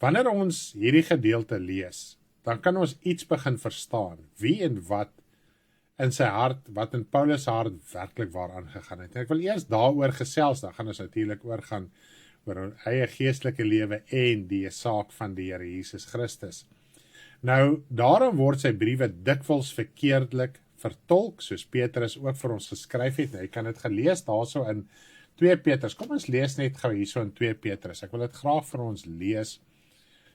Wanneer ons hierdie gedeelte lees, dan kan ons iets begin verstaan, wie en wat in sy hart, wat in Paulus se hart werklik waar aangegaan het. En ek wil eers daaroor gesels, dan gaan ons natuurlik oorgaan oor ons eie geestelike lewe en die saak van die Here Jesus Christus. Nou, daarom word sy briewe dikwels verkeerdelik vertolk, soos Petrus ook vir ons geskryf het. Jy kan dit gelees daarso in 2 Petrus. Kom ons lees net gou hierso in 2 Petrus. Ek wil dit graag vir ons lees,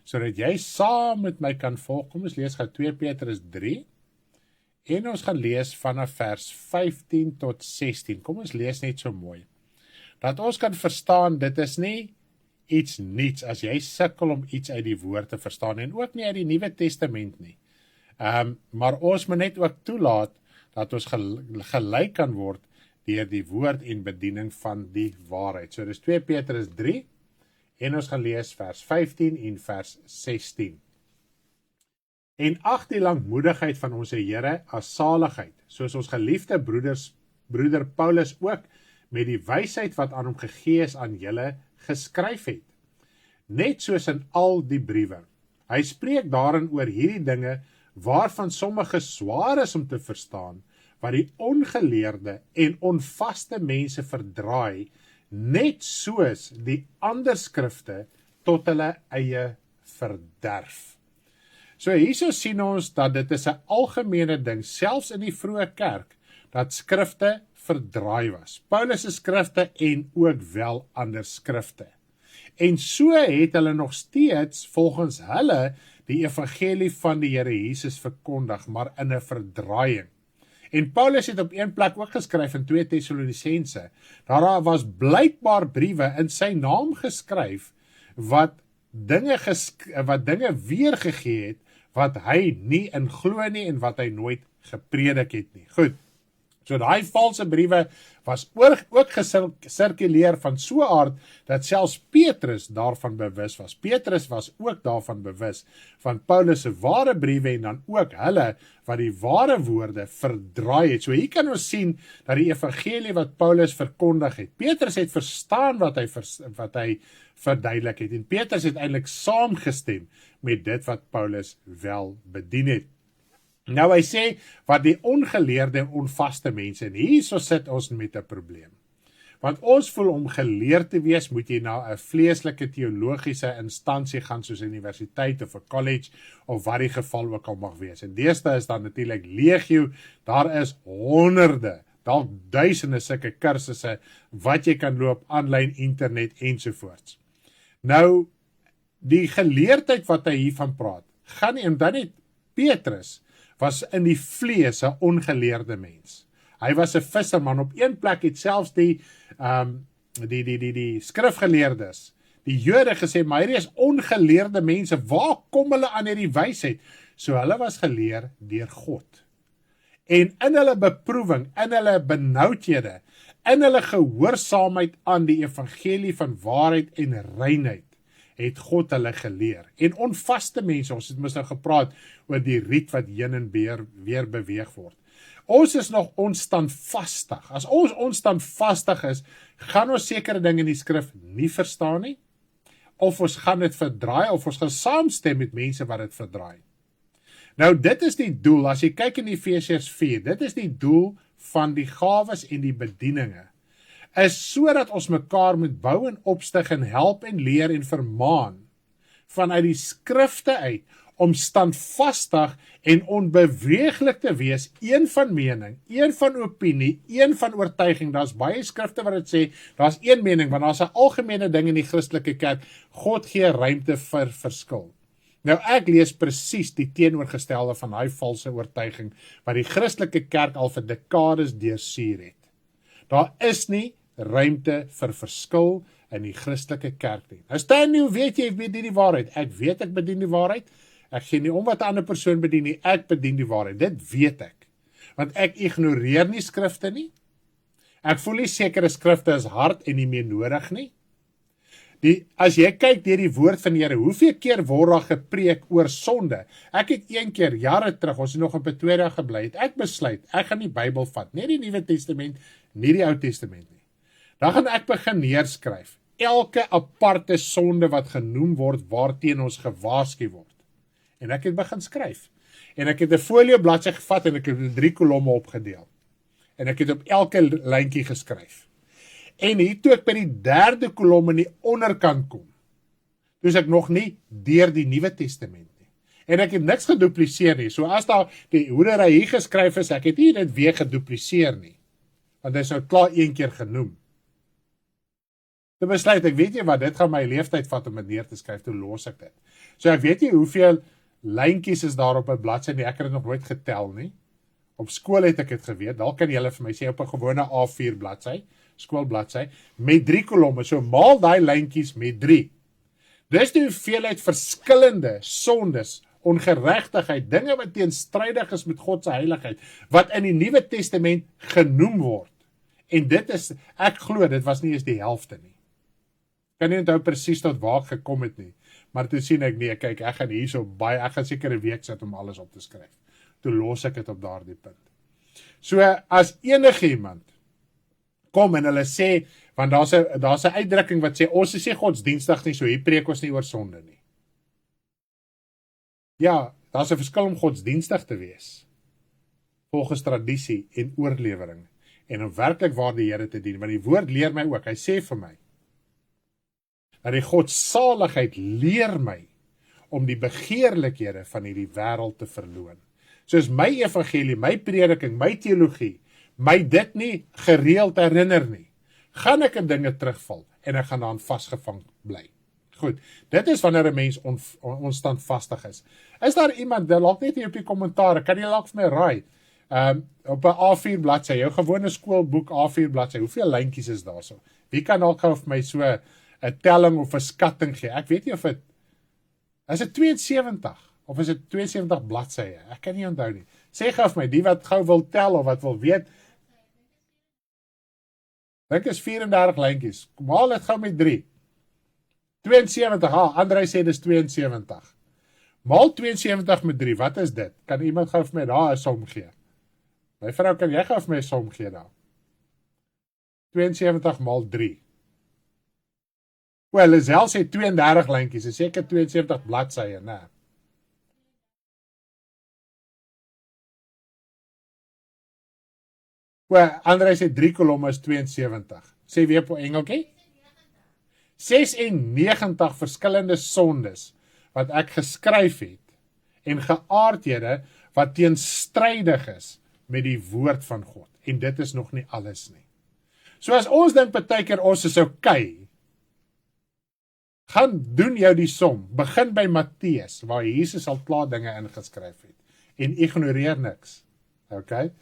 sodat jy saam met my kan volg. Kom ons lees gou 2 Petrus 3, en ons gaan lees vanaf vers 15 tot 16. Kom ons lees net so mooi, dat ons kan verstaan, dit is nie iets niets, as jy sukkel om iets uit die woord te verstaan, en ook nie uit die Nuwe Testament nie. Maar ons moet net ook toelaat, dat ons gelyk kan word, deur die woord en bediening van die waarheid. So dis 2 Petrus 3, en ons gaan lees vers 15 en vers 16. En ag die langmoedigheid van ons Here as saligheid, soos ons geliefde broeder Paulus ook met die wysheid wat aan hom gegee is aan julle geskryf het. Net soos in al die briewe. Hy spreek daarin oor hierdie dinge waarvan sommige swaar is om te verstaan, wat die ongeleerde en onvaste mense verdraai, net soos die ander skrifte tot hulle eie verderf. So hierso sien ons dat dit is 'n algemene ding, selfs in die vroeë kerk, dat skrifte verdraai was. Paulus se skrifte en ook wel ander skrifte. En so het hulle nog steeds volgens hulle die evangelie van die Here Jesus verkondig, maar in 'n verdraaiing. En Paulus het op een plek ook geskryf in 2 Tessalonisense, daar was blykbaar briewe in sy naam geskryf, wat dinge weergegee het, wat hy nie in glo nie, en wat hy nooit gepredik het nie. Goed, So daai valse briewe was ook gesirkuleer van so 'n aard dat selfs Petrus daarvan bewus was. Petrus was ook daarvan bewus van Paulus se ware briewe en dan ook hulle wat die ware woorde verdraai het. So hier kan ons sien dat die evangelie wat Paulus verkondig het. Petrus het verstaan wat hy verduidelik het en Petrus het eintlik saamgestem met dit wat Paulus wel bedien het. Nou hy sê, wat die ongeleerde en onvaste mense, en hierso sit ons met 'n probleem. Want ons voel om geleerd te wees, moet jy na 'n vleeslike teologiese instansie gaan, soos 'n universiteit of 'n college, of wat die geval ook al mag wees. En deesdae is dan natuurlik legio, daar is honderde, dalk duisende sulke kursusse, wat jy kan loop, aanlyn, internet, ensovoorts. Nou, die geleerdheid wat hy hiervan praat, gaan nie, en dan het Petrus, was in die vlees 'n ongeleerde mens. Hy was 'n visserman. Op een plek het selfs die skrifgeleerdes, die Jode gesê, maar hierdie is ongeleerde mense, waar kom hulle aan hierdie wysheid? So hulle was geleer deur God. En in hulle beproewing, in hulle benoudhede, in hulle gehoorsaamheid aan die evangelie van waarheid en reinheid, het God hulle geleer. En onvaste mense, ons het mos nou gepraat oor die riet wat heen en weer beweeg word. Ons is nog onstandvastig. As ons onstandvastig is, gaan ons sekere dinge in die skrif nie verstaan nie, of ons gaan dit verdraai, of ons gaan saamstem met mense wat dit verdraai. Nou dit is die doel, as jy kyk in Efesiërs 4, dit is die doel van die gawes en die bedieninge, is sodat ons mekaar moet bou en opstig en help en leer en vermaan vanuit die skrifte uit om standvastig en onbeweeglik te wees, een van mening, een van opinie, een van oortuiging. Daar's baie skrifte wat dit sê, daar's een mening, want daar's 'n algemene ding in die Christelike kerk, God gee ruimte vir verskil. Nou ek lees presies die teenoorgestelde van daai valse oortuiging wat die Christelike kerk al vir dekades deursuur het. Daar is nie ruimte vir verskil in die Christelike kerk nie. Nou staan nie, hoe weet jy, ek bedien die waarheid? Ek weet ek bedien die waarheid. Ek gee nie om wat 'n ander persoon bedien nie, ek bedien die waarheid. Dit weet ek. Want ek ignoreer nie skrifte nie. Ek voel nie sekere skrifte is hard en nie meer nodig nie. As jy kyk deur die woord van die Here, hoeveel keer word daar gepreek oor sonde? Ek het een keer, jare terug, ons het nog in Pretoria gebly het, ek besluit, ek gaan die Bybel vat, nie die Nuwe Testament, nie die Ou Testament nie. Dan gaan ek begin neerskryf, elke aparte sonde wat genoem word, waarteen ons gewaarsku word. En ek het begin skryf. En ek het 'n folio bladsy gevat en ek het 3 kolomme opgedeel. En ek het op elke lyntjie geskryf. En hier toe ek by die 3de kolom in die onderkant kom, toe is ek nog nie deur die Nuwe Testament nie. En ek het niks gedupliseer nie. So as daar die hoedery hier geskryf is, ek het nie dit weer gedupliseer nie. Want dit is nou klaar een keer genoem. Toe besluit ek, weet jy wat, dit gaan my leeftyd vat om dit neer te skryf, toe los ek dit. So ek weet nie hoeveel lyntjies is daar op 'n bladsy nie, ek het dit nog nooit getel nie. Op skool het ek dit geweet, dalk kan julle vir my sê op 'n gewone A4 bladsy, skoolbladsy, met 3 kolomme, so maal daai lyntjies met 3. Dis die hoeveelheid verskillende sondes, ongeregtigheid, dinge wat teenstrydig is met God se heiligheid, wat in die Nuwe Testament genoem word. En dit is, ek glo, dit was nie eens die helfte nie. Kan nie onthou presies tot waar ek gekom het nie, maar toe sien ek, nee, kyk, ek gaan hierso baie, ek gaan seker 'n week sit om alles op te skryf. Toe los ek dit op daardie punt. So, as enige iemand kom en hulle sê, want daar's 'n uitdrukking wat sê, ons is nie godsdienstig nie, so hier preek ons nie oor sonde nie. Ja, daar's 'n verskil om godsdienstig te wees, volgens tradisie en oorlewering, en om werklik waar die Here te dien, want die woord leer my ook, hy sê vir my, dat die godsaligheid leer my, om die begeerlikhede van hierdie wêreld te verloon. Soos my evangelie, my prediking, my teologie, my dit nie gereeld herinner nie, gaan ek in dinge terugval, en ek gaan daaraan vasgevang bly. Goed, dit is wanneer 'n mens onstandvastig is. Is daar iemand, dalk net hier op die kommentaar, kan jy dalk vir my raai, op 'n A4 bladsy, jou gewone skoolboek A4 bladsy, hoeveel lyntjies is daar so? Wie kan dalk gou vir my so 'n telling of 'n skatting gee? Ek weet nie of dit, is dit 72, of is dit 72 bladsye? Ek kan nie onthou nie. Sê gou vir my, die wat gou wil tel of wat wil weet, Dink is 34 lyntjies. Maal dit gou met 3. 72, Andrei sê dis 72. Maal 72 met 3, wat is dit? Kan iemand gou vir my daar 'n som gee? My vrou, kan jy gou vir my 'n som gee daar? 72 maal 3. Wel, Lisel sê 32 lyntjies, is seker 72 bladsye, né? Wel, Andrei sê 3 kolomme is 72. Sê weer op Engeltjie. 96 verskillende sondes wat ek geskryf het en geaardhede wat teenstrydig is met die woord van God. En dit is nog nie alles nie. So as ons dink partykeer ons is okay, gaan doen jou die som. Begin by Matteus, waar Jesus al klaar dinge ingeskryf het. En ignoreer niks. Okay?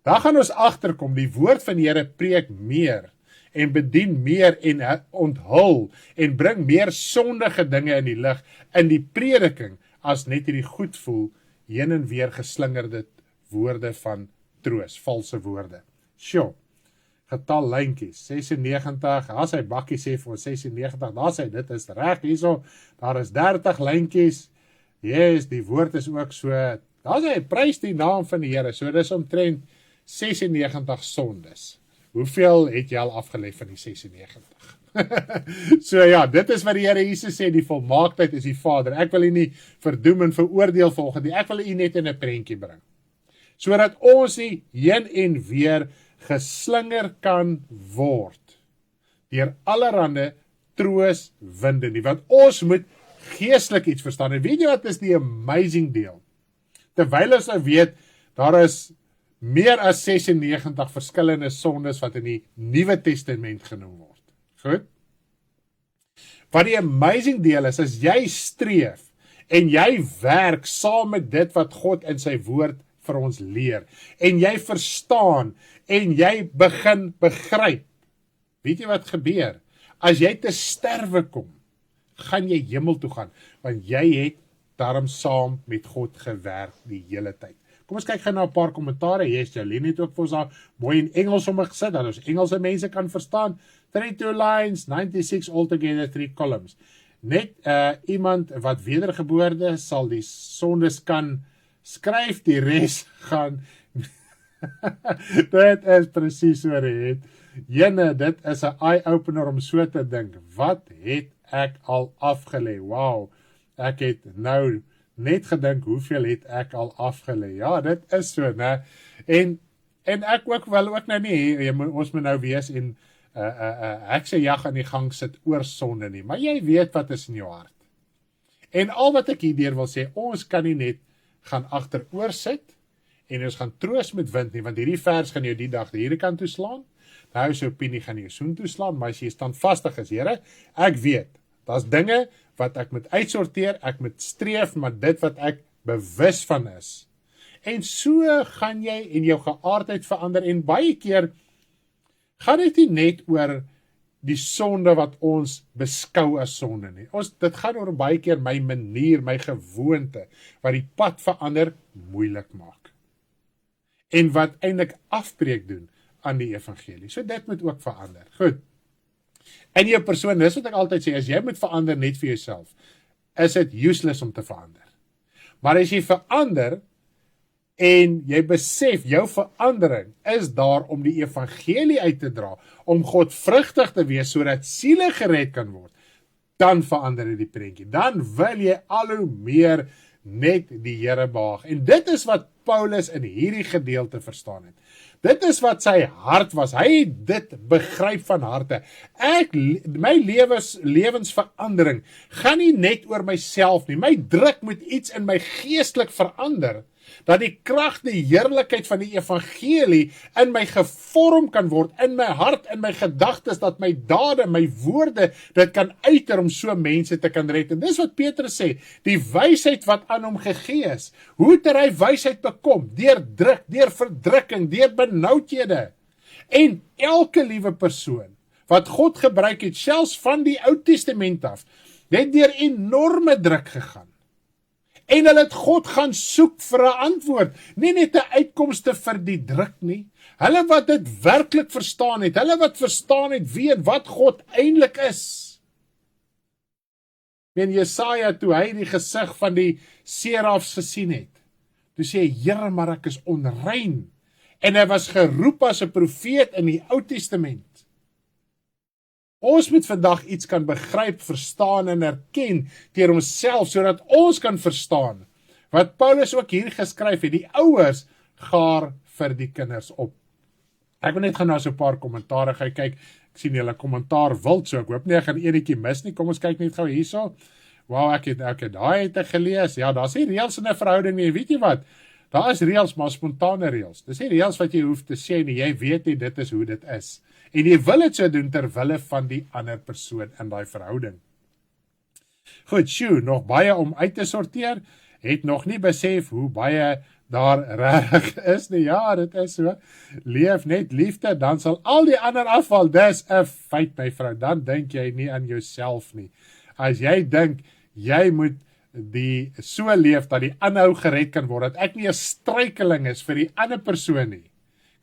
Dan gaan ons agterkom, die woord van die Here preek meer en bedien meer en onthul en bring meer sondige dinge in die lig in die prediking as net hierdie goed voel heen en weer geslingerde woorde van troos, valse woorde. Sjoe, getal lyntjies, 96, daar sy bakkie sê vir ons 96, daar sê dit is reg hierso, daar is 30 lyntjies, yes, die woord is ook so, daar sê, prys die naam van die Here, so dis omtrent 96 sondes. Hoeveel het jy al afgelê van die 96? So ja, dit is wat die Here Jesus sê, die volmaaktheid is die Vader. Ek wil u nie verdoem en veroordeel volgens nie, ek wil u net in 'n prentjie bring. Sodat ons nie heen en weer geslinger kan word deur allerhande trooswinde nie, want ons moet geestelik iets verstaan. En weet jy wat is die amazing deel? Terwyl ons nou weet, daar is meer as 96 verskillende sondes wat in die Nuwe Testament genoem word. Goed? Wat die amazing deel is, as jy streef en jy werk saam met dit wat God in sy woord vir ons leer, en jy verstaan, en jy begin begryp, weet jy wat gebeur? As jy te sterwe kom, gaan jy hemel toe gaan, want jy het daarom saam met God gewerk die hele tyd. Kom ons kyk gou na 'n paar kommentare. Yes, Jolene het ook vir ons daar mooi in Engels sommer gesit, dat ons Engelse mense kan verstaan. 32 lines, 96 altogether, 3 columns. Net iemand wat wedergebore sal die sondes kan skryf, die res gaan. Dit is presies so het. Jene, dit is 'n eye-opener om so te dink. Wat het ek al afgelê? Wow, ek het nou net gedink, hoeveel het ek al afgelê? Ja, dit is so, né? En ek ook wel ook nou nie, ons moet nou wees en ek sê jag aan die gang sit oor sonde nie, maar jy weet wat is in jou hart. En al wat ek hierdeur wil sê, ons kan nie net gaan agteroor sit en ons gaan troos met wind nie, want hierdie vers gaan jou die dag hierdie kant toe slaan, nou is jou opinie gaan jou soen toe slaan, maar as jy standvastig is, Here, ek weet, daar's dinge wat ek moet uitsorteer, ek moet streef, maar dit wat ek bewus van is. En so gaan jy en jou geaardheid verander, en baie keer gaan dit nie net oor die sonde wat ons beskou as sonde nie. Dit gaan oor baie keer my manier, my gewoonte, wat die pad verander moeilik maak. En wat eintlik afbreek doen aan die evangelie. So dit moet ook verander. Goed. En jou persoon, dis wat ek altyd sê, as jy moet verander net vir jouself, is dit useless om te verander. Maar as jy verander, en jy besef, jou verandering is daar om die evangelie uit te dra, om godvrugtig te wees, sodat siele gered kan word, dan verander jy die prentjie. Dan wil jy al hoe meer net die Here behaag. En dit is wat Paulus in hierdie gedeelte verstaan het. Dit is wat sy hart was. Hy het dit begryp van harte. My lewensverandering gaan nie net oor myself nie. My druk moet iets in my geestelik verander, dat die krag, die heerlikheid van die evangelie in my gevorm kan word, in my hart, in my gedagtes, dat my dade, my woorde, dit kan uiter om so mense te kan red. En dis wat Petrus sê, die wysheid wat aan hom gegee is. Hoe het hy wysheid bekom? Deur druk, deur verdrukking, deur benoudhede. En elke liewe persoon wat God gebruik het, selfs van die Ou Testament af, het deur enorme druk gegaan. En hulle het God gaan soek vir 'n antwoord, nie net 'n uitkomste vir die druk nie. Hulle wat dit werklik verstaan het, hulle wat verstaan het wie en wat God eintlik is. En Jesaja, toe hy die gesig van die serafs gesien het, toe sê hy, Here, maar ek is onrein. En hy was geroep as 'n profeet in die Ou Testament. Ons moet vandag iets kan begryp, verstaan en erken deur onsself, sodat ons kan verstaan wat Paulus ook hier geskryf het. Die ouers gaar vir die kinders op. Ek wil net gaan na so 'n paar kommentare kyk. Ek sien julle kommentaar wild, so ek hoop nie ek gaan enetjie mis nie. Kom ons kyk net gou hierso. Wow, ek het daai het ek gelees. Ja, daar's nie reëls in 'n verhouding nie. Weet jy wat? Daar is reëls, maar spontane reëls. Dis nie reëls wat jy hoef te sê nie. Jy weet nie dit is hoe dit is. En jy wil dit so doen ter wille van die ander persoon in daai verhouding. Goed, nog baie om uit te sorteer. Het nog nie besef hoe baie daar reg is nie. Ja, dit is so. Leef net liefde, dan sal al die ander afval. Dis 'n feit, my vrou. Dan dink jy nie aan jouself nie. As jy dink jy moet die so leef dat die ander gered kan word, dat ek nie 'n struikeling is vir die ander persoon nie,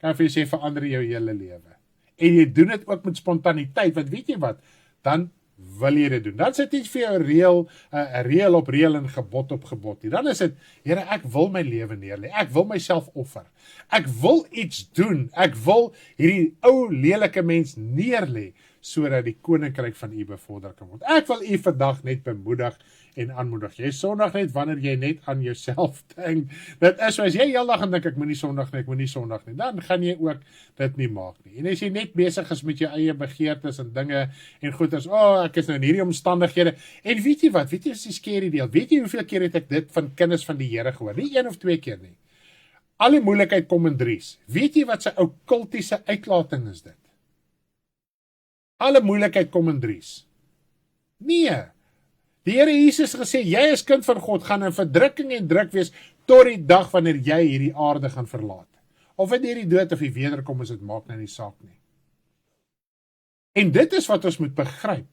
kan ek vir jou sê, verander jou hele lewe. En jy doen dit ook met spontaniteit, want weet jy wat, dan wil jy dit doen. Dan is dit nie vir jou 'n reël op reël en gebod op gebod nie. Dan is dit, Here, ek wil my lewe neerlê. Ek wil myself offer. Ek wil iets doen. Ek wil hierdie ou lelike mens neerlê, sodat die koninkryk van U bevorder kan word. Ek wil U vandag net bemoedig en aanmoedig. Jy sondig net wanneer jy net aan jouself dink. Dit is so, as jy heeldag en dink ek moenie sondig nie, dan gaan jy ook dit nie maak nie. En as jy net besig is met jou eie begeertes en dinge en goeders, ek is nou in hierdie omstandighede. En weet jy wat is die scary deel? Weet jy hoeveel keer het ek dit van kinders van die Here gehoor? Nie 1 of 2 keer nie. Al die moeilikheid kom in 3's. Weet jy wat sy okkultiese uitlating is dit? Alle moeilikheid kom in 3's. Nee. Die Here Jesus gesê, jy is kind van God, gaan in verdrukking en druk wees tot die dag wanneer jy hierdie aarde gaan verlaat. Of dit hierdie dood of die wederkom is, dit maak nou nie saak nie. En dit is wat ons moet begryp.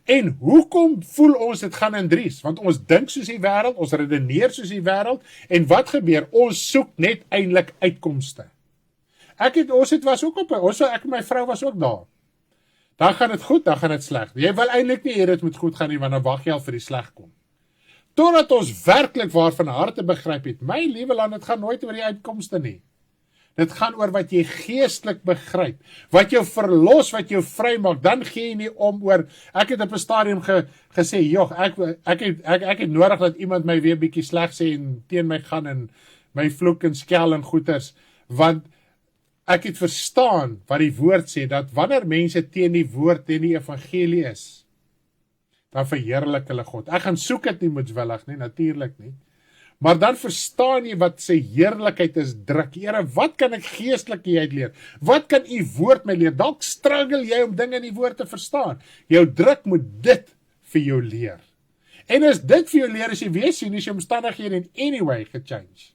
En hoekom voel ons dit gaan in 3's? Want ons dink soos die wêreld, ons redeneer soos die wêreld, en wat gebeur? Ons soek net eintlik uitkomste. Ek en my vrou was ook daar. Dan gaan dit goed, dan gaan dit sleg. Jy wil eintlik nie hê dit moet goed gaan nie, want dan wag jy al vir die sleg kom. Totdat ons werklik waarvan harte begryp het, my liewe land, dit gaan nooit oor die uitkomste nie. Dit gaan oor wat jy geestelik begryp, wat jou verlos, wat jou vry maak. Dan gee jy nie om oor, ek het op 'n stadium gesê, joh, ek het nodig dat iemand my weer bietjie sleg sê en teen my gaan en my vloek en skel en goeters, want ek het verstaan wat die woord sê, dat wanneer mense teen die woord, teen die evangelie is, dan verheerlik hulle God. Ek gaan soek dit nie moedswillig nie, natuurlik nie. Maar dan verstaan jy wat sy heerlikheid is druk. Here, wat kan ek geestelik hieruit leer? Wat kan U woord my leer? Dalk struggle jy om dinge in die woord te verstaan. Jou druk moet dit vir jou leer. En as dit vir jou leer, as jy weer sien, is jou omstandighede in any way gechange.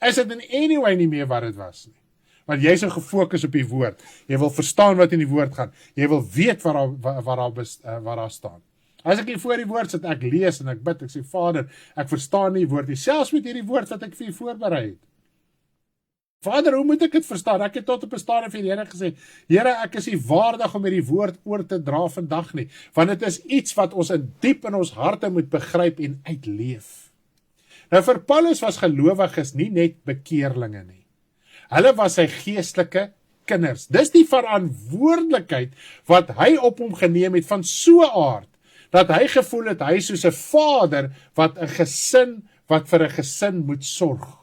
Is dit in any way nie meer wat dit was nie. Want jy is so gefokus op die woord. Jy wil verstaan wat in die woord gaan. Jy wil weet waar daar staan. As ek hier voor die woord sit, ek lees en ek bid, ek sê, Vader, ek verstaan nie die woord nie, selfs met hierdie woord wat ek vir U voorberei het. Vader, hoe moet ek dit verstaan? Ek het tot op 'n stadium vir die Here gesê, Here, ek is nie waardig om hierdie woord oor te dra vandag nie, want dit is iets wat ons diep in ons harte moet begryp en uitleef. Nou vir Paulus was gelowiges nie net bekeerlinge nie. Hulle was sy geestelike kinders. Dis die verantwoordelikheid wat hy op hom geneem het van so 'n aard, dat hy gevoel het, hy is soos 'n vader wat vir 'n gesin moet sorg.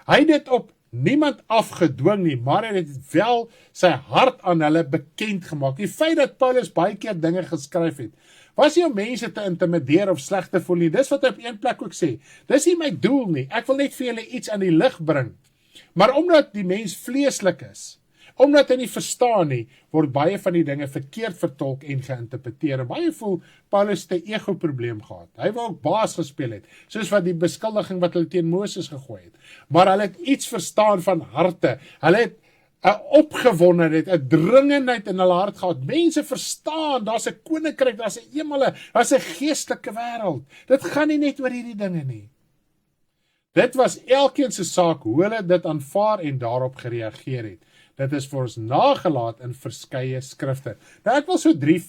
Hy het dit op niemand afgedwing nie, maar hy het wel sy hart aan hulle bekend gemaak. Die feit dat Paulus baie keer dinge geskryf het, was nie om mense te intimideer of sleg te voel nie. Dis wat hy op een plek ook sê. Dis nie my doel nie. Ek wil net vir julle iets aan die lig bring. Maar omdat die mens vleeslik is, omdat hy nie verstaan nie, word baie van die dinge verkeerd vertolk en geïnterpreteer. En baie voel Paulus het 'n ego-probleem gehad. Hy wou ook baas gespeel het, soos wat die beskuldiging wat hulle teen Moses gegooi het. Maar hulle het iets verstaan van harte. Hulle het 'n opgewondenheid, 'n dringendheid in hulle hart gehad. Mense verstaan, daar's 'n koninkryk, daar's 'n hemel, daar's 'n geestelike wêreld. Dit gaan nie net oor hierdie dinge nie. Dit was elkeen se saak hoe hulle dit aanvaar en daarop gereageer het. Dit is vir ons nagelaat in verskeie skrifte. Nou ek wil so 4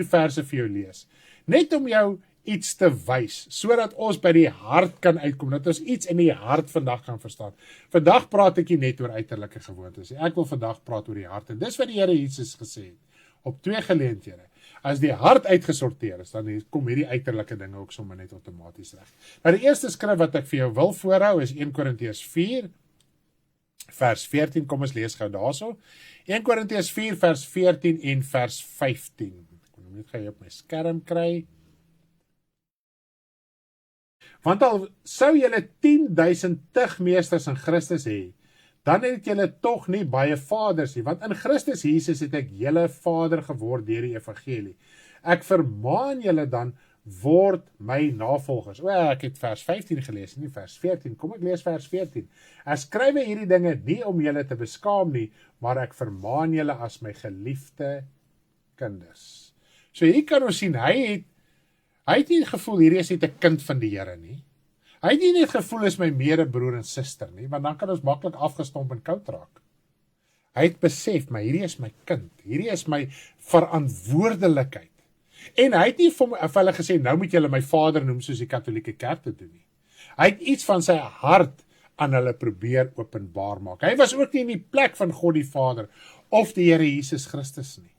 verse vir jou lees. Net om jou iets te wys, sodat ons by die hart kan uitkom, dat ons iets in die hart vandag kan verstaan. Vandag praat ek nie net oor uiterlike gewoontes. Ek wil vandag praat oor die hart. En dis wat die Here Jesus gesê het, op 2 geleenthede. As die hart uitgesorteer is, dan kom hierdie uiterlike dinge ook sommer net outomaties reg. Nou die eerste skrif wat ek vir jou wil voorhou is 1 Korintiërs 4, vers 14, kom ons lees gou daarso. 1 Korintiërs 4, vers 14 en vers 15. Ek kan net gou op my skerm kry. Want al sou julle 10.000 tugmeesters in Christus hê, dan het julle tog nie baie vaders nie, want in Christus Jesus het ek julle vader geword deur die evangelie. Ek vermaan julle dan, word my navolgers. Ek het vers 15 gelees, nie vers 14. Kom ek lees vers 14. Ek skryf hierdie dinge nie om julle te beskaam nie, maar ek vermaan julle as my geliefde kinders. So hier kan ons sien, hy het nie gevoel, hierdie is net 'n kind van die Here nie. Hy het nie net gevoel, is my medebroer en suster nie, want dan kan ons maklik afgestomp en koud raak. Hy het besef, maar hierdie is my kind, hierdie is my verantwoordelikheid. En hy het nie vir hulle gesê, nou moet julle my vader noem soos die Katolieke Kerk te doen nie. Hy het iets van sy hart aan hulle probeer openbaar maak. Hy was ook nie in die plek van God die Vader of die Here Jesus Christus nie.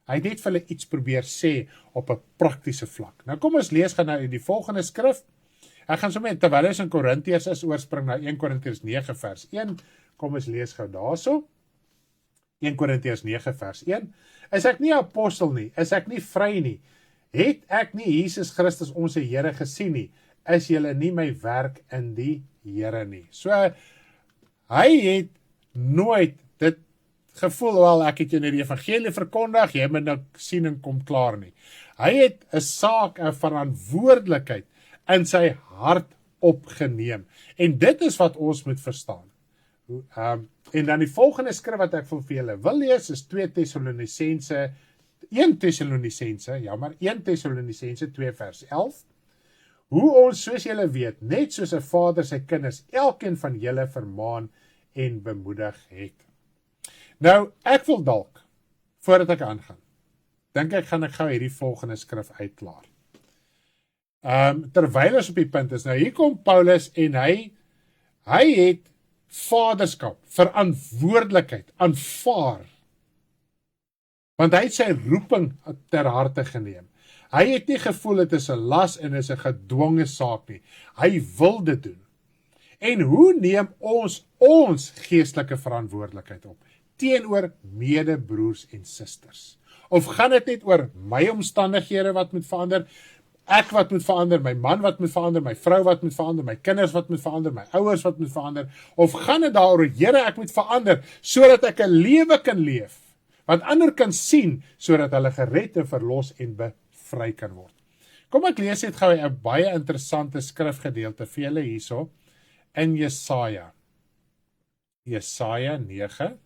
Hy het net vir hulle iets probeer sê op 'n praktiese vlak. Nou kom ons lees gaan nou in die volgende skrif. Ek gaan sommer terwyl ons in Korintiërs is oorspring na 1 Korintiërs 9 vers 1. Kom ons lees gou daarso. 1 Korintiërs 9 vers 1. Is ek nie apostel nie, is ek nie vry nie, het ek nie Jesus Christus ons Here gesien nie, is julle nie my werk in die Here nie. So, hy het nooit dit gevoel, wel ek het jou in die evangelie verkondig, jy moet nou sien en kom klaar nie. Hy het 'n saak, 'n verantwoordelikheid in sy hart opgeneem. En dit is wat ons moet verstaan. En dan die volgende skrif wat ek vir julle wil lees is 1 Tessalonisense 2 vers 11. Hoe ons, soos julle weet, net soos 'n vader sy kinders, elkeen van julle vermaan en bemoedig het. Nou, ek wil dalk, voordat ek aangaan, dink ek gaan ek gou hierdie volgende skrif uitklaar. Terwyl ons op die punt is, nou hier kom Paulus en hy het vaderskap, verantwoordelikheid, aanvaar. Want hy het sy roeping ter harte geneem. Hy het nie gevoel dit is 'n las en is 'n gedwonge saak nie. Hy wil dit doen. En hoe neem ons geestelike verantwoordelikheid op? Teenoor medebroers en susters. Of gaan dit net oor my omstandighede wat moet verander? Ek wat moet verander, my man wat moet verander, my vrou wat moet verander, my kinders wat moet verander, my ouers wat moet verander, of gaan dit daaroor, Here, ek moet verander, sodat ek 'n lewe kan leef, wat ander kan sien, sodat hulle gered en verlos en bevry kan word. Kom ek lees net gou 'n baie interessante skrifgedeelte vir julle hierso, in Jesaja 9.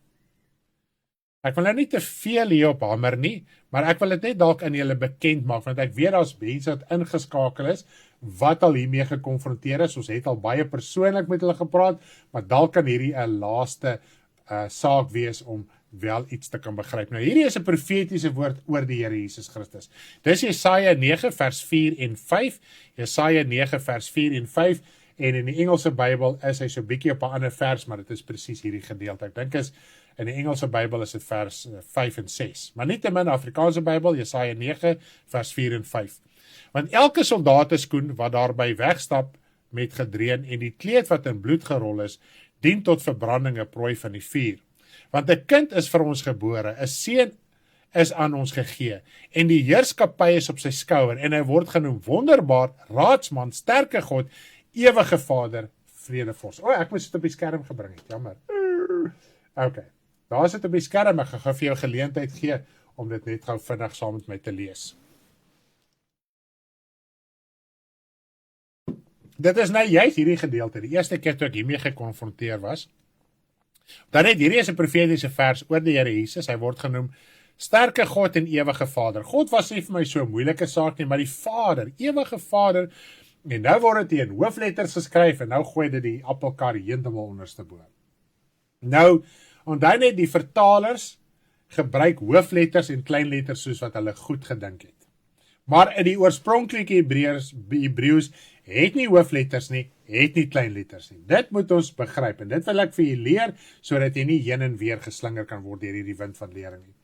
Ek wil nou nie te veel hier op hamer nie, maar ek wil dit net dalk aan julle bekend maak, want ek weet daar's mense wat ingeskakel is, wat al hiermee gekonfronteer is. Ons het al baie persoonlik met hulle gepraat, maar dalk kan hierdie 'n laaste saak wees om wel iets te kan begryp. Nou hierdie is 'n profetiese woord oor die Here Jesus Christus. Dis Jesaja 9 vers 4 en 5. Jesaja 9 vers 4 en 5. En in die Engelse Bybel is hy so bietjie op 'n ander vers, maar dit is presies hierdie gedeelte. Ek dink in die Engelse Bybel is dit vers 5 en 6. Maar nietemin Afrikaanse Bybel, Jesaja 9 vers 4 en 5. Want elke soldateskoen wat daarby wegstap met gedreun en die kleed wat in bloed gerol is, dien tot verbranding 'n prooi van die vuur. Want 'n kind is vir ons gebore, 'n seun is aan ons gegee, en die heerskappy is op sy skouer, en hy word genoem wonderbaar, raadsman, sterke God, ewige Vader, vredevors. Ek moes dit op die skerm gebring het, jammer. Okay, daar is dit op die skerm, ek gaan vir jou geleentheid gee, om dit net gou vinnig saam met my te lees. Dit is nou juist hierdie gedeelte, die eerste keer toe ek hiermee gekonfronteer was. Dan net hierdie is 'n profetiese vers oor die Here Jesus, hy word genoem sterke God en ewige Vader. God was nie vir my so 'n moeilike saak nie, maar die Vader, ewige Vader, En nou word dit in hoofletters geskryf en nou gooi dit die appelkar heeltemal onderste bo. Nou, onthou net die vertalers gebruik hoofletters en kleinletters soos wat hulle goed gedink het. Maar in die oorspronklike Hebreëus het nie hoofletters nie, het nie kleinletters nie. Dit moet ons begryp en dit wil ek vir julle leer, sodat jy nie heen en weer geslinger kan word deur hierdie wind van lering nie.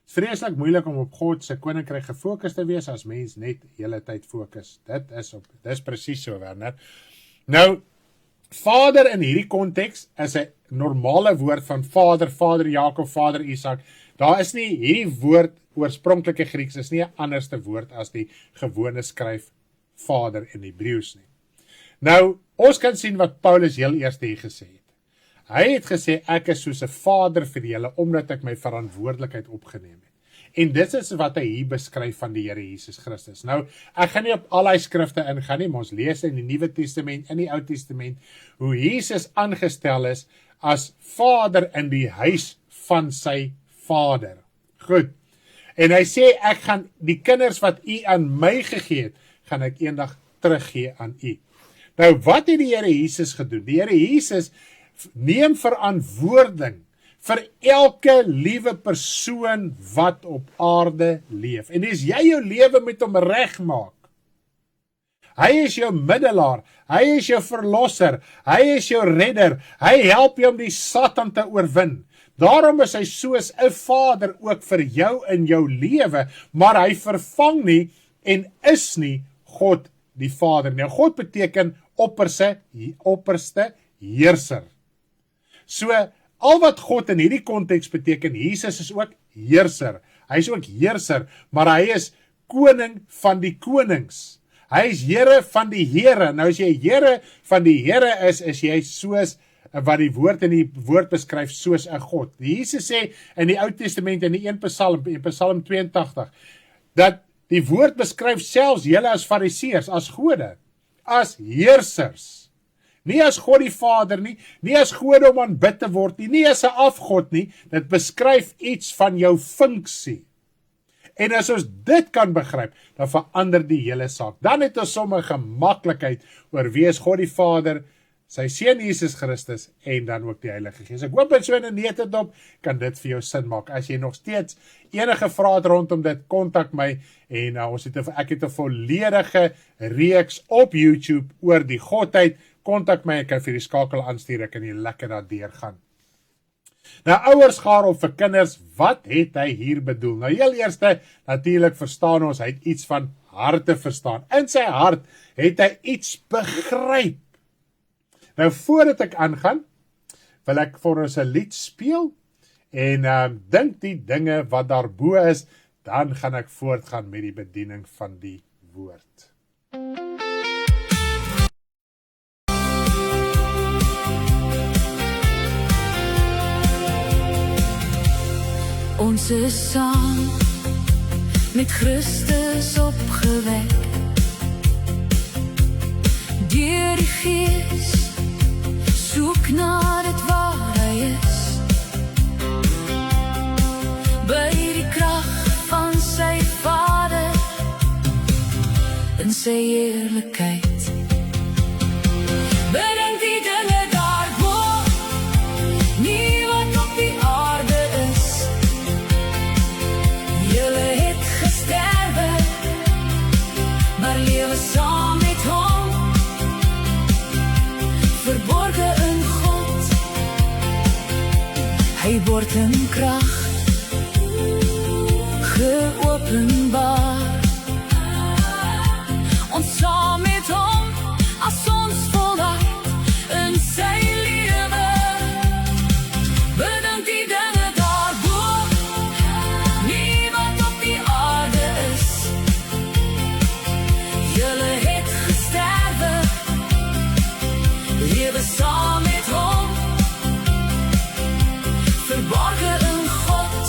Dit is vreeslik moeilik om op God se koninkryk gefokus te wees as mens net hele tyd fokus. Dit is presies so, Werner. Nou, Vader in hierdie konteks is 'n normale woord van Vader Jakob, Vader Isak. Daar is nie hierdie woord oorspronklike Grieks is nie 'n anderste woord as die gewone skryf Vader in Hebreëus nie. Nou, ons kan sien wat Paulus heel eers hier gesê het. Hy het gesê ek is soos 'n vader vir julle omdat ek my verantwoordelikheid opgeneem het. En dit is wat hy hier beskryf van die Here Jesus Christus. Nou, ek gaan nie op al die skrifte ingaan nie, maar ons lees in die Nuwe Testament, in die Ou Testament, hoe Jesus aangestel is as vader in die huis van sy Vader. Goed. En hy sê, ek gaan die kinders wat u aan my gegee het, gaan ek eendag teruggee aan u. Nou, wat het die Here Jesus gedoen? Die Here Jesus neem verantwoording vir elke liewe persoon wat op aarde leef. En dis jy jou lewe met hom regmaak. Hy is jou middelaar, hy is jou verlosser, hy is jou redder, hy help jou om die Satan te oorwin. Daarom is hy soos 'n vader ook vir jou in jou lewe, maar hy vervang nie en is nie God die Vader. Nou God beteken opperste heerser. So, al wat God in hierdie konteks beteken, Jesus is ook heerser. Hy is ook heerser, maar hy is koning van die konings. Hy is Here van die Here. Nou as jy Here van die Here is jy soos wat die woord in die woord beskryf soos 'n God. Jesus sê in die Ou Testament in die een Psalm, in Psalm 82, dat die woord beskryf selfs julle as fariseërs, as gode, as heersers. Nie as God die Vader nie, nie as gode om aanbid te word nie, nie as 'n afgod nie, dit beskryf iets van jou funksie. En as ons dit kan begryp, dan verander die hele saak. Dan het ons sommer gemaklikheid oor wie is God die Vader, sy seun Jesus Christus en dan ook die Heilige Gees. Ek hoop dit so in 'n neutedop kan dit vir jou sin maak. As jy nog steeds enige vrae het rondom dit, kontak my en ek het 'n volledige reeks op YouTube oor die Godheid. Kontak my, ek kan vir die skakel aanstuur, ek kan jy lekker daardeur gaan. Nou, ouers gaar op vir kinders, wat het hy hier bedoel? Nou, heel eerste, natuurlik verstaan ons, hy het iets van harte verstaan. In sy hart het hy iets begryp. Nou, voordat ek aangaan, wil ek vir ons 'n lied speel, en dink die dinge wat daarbo is, dan gaan ek voortgaan met die bediening van die woord. Ons is saam met Christus opgewek. Deur die Gees soek na dit waar hy is. By die krag van sy Vader in sy heerlikheid. Bedink die dinge daarbo, nie wat op die aarde is. Julle het gesterwe, maar lewe saam met hom, verborge in God. Hy word in krag geopenbaar. Ons saam met hom, as ons voluit in sy lewe. Bedink die dinge daarbo, nie wat op die aarde is. Julle het gesterwe, lewe saam met hom, verborge in God.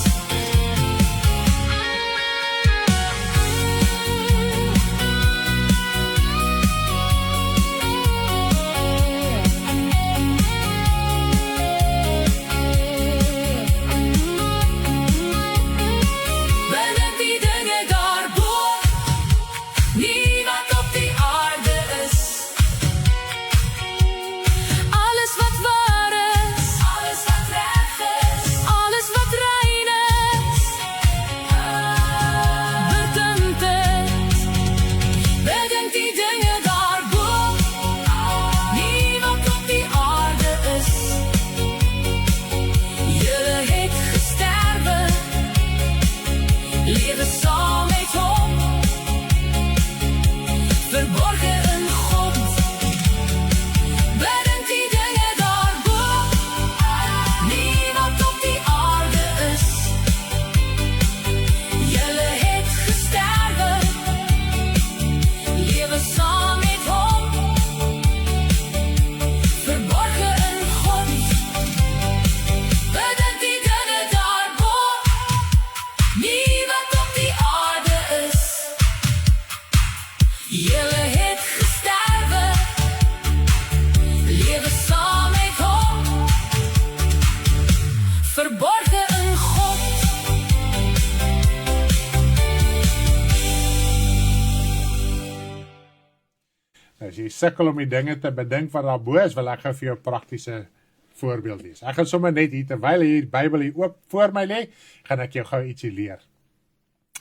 sukkel om die dinge te bedink wat daarbo is, wil ek gou vir jou 'n praktiese voorbeeld lees. Ek gaan sommer net hier, terwyl hier die Bybel hier oop voor my lê, gaan ek jou gou ietsie leer.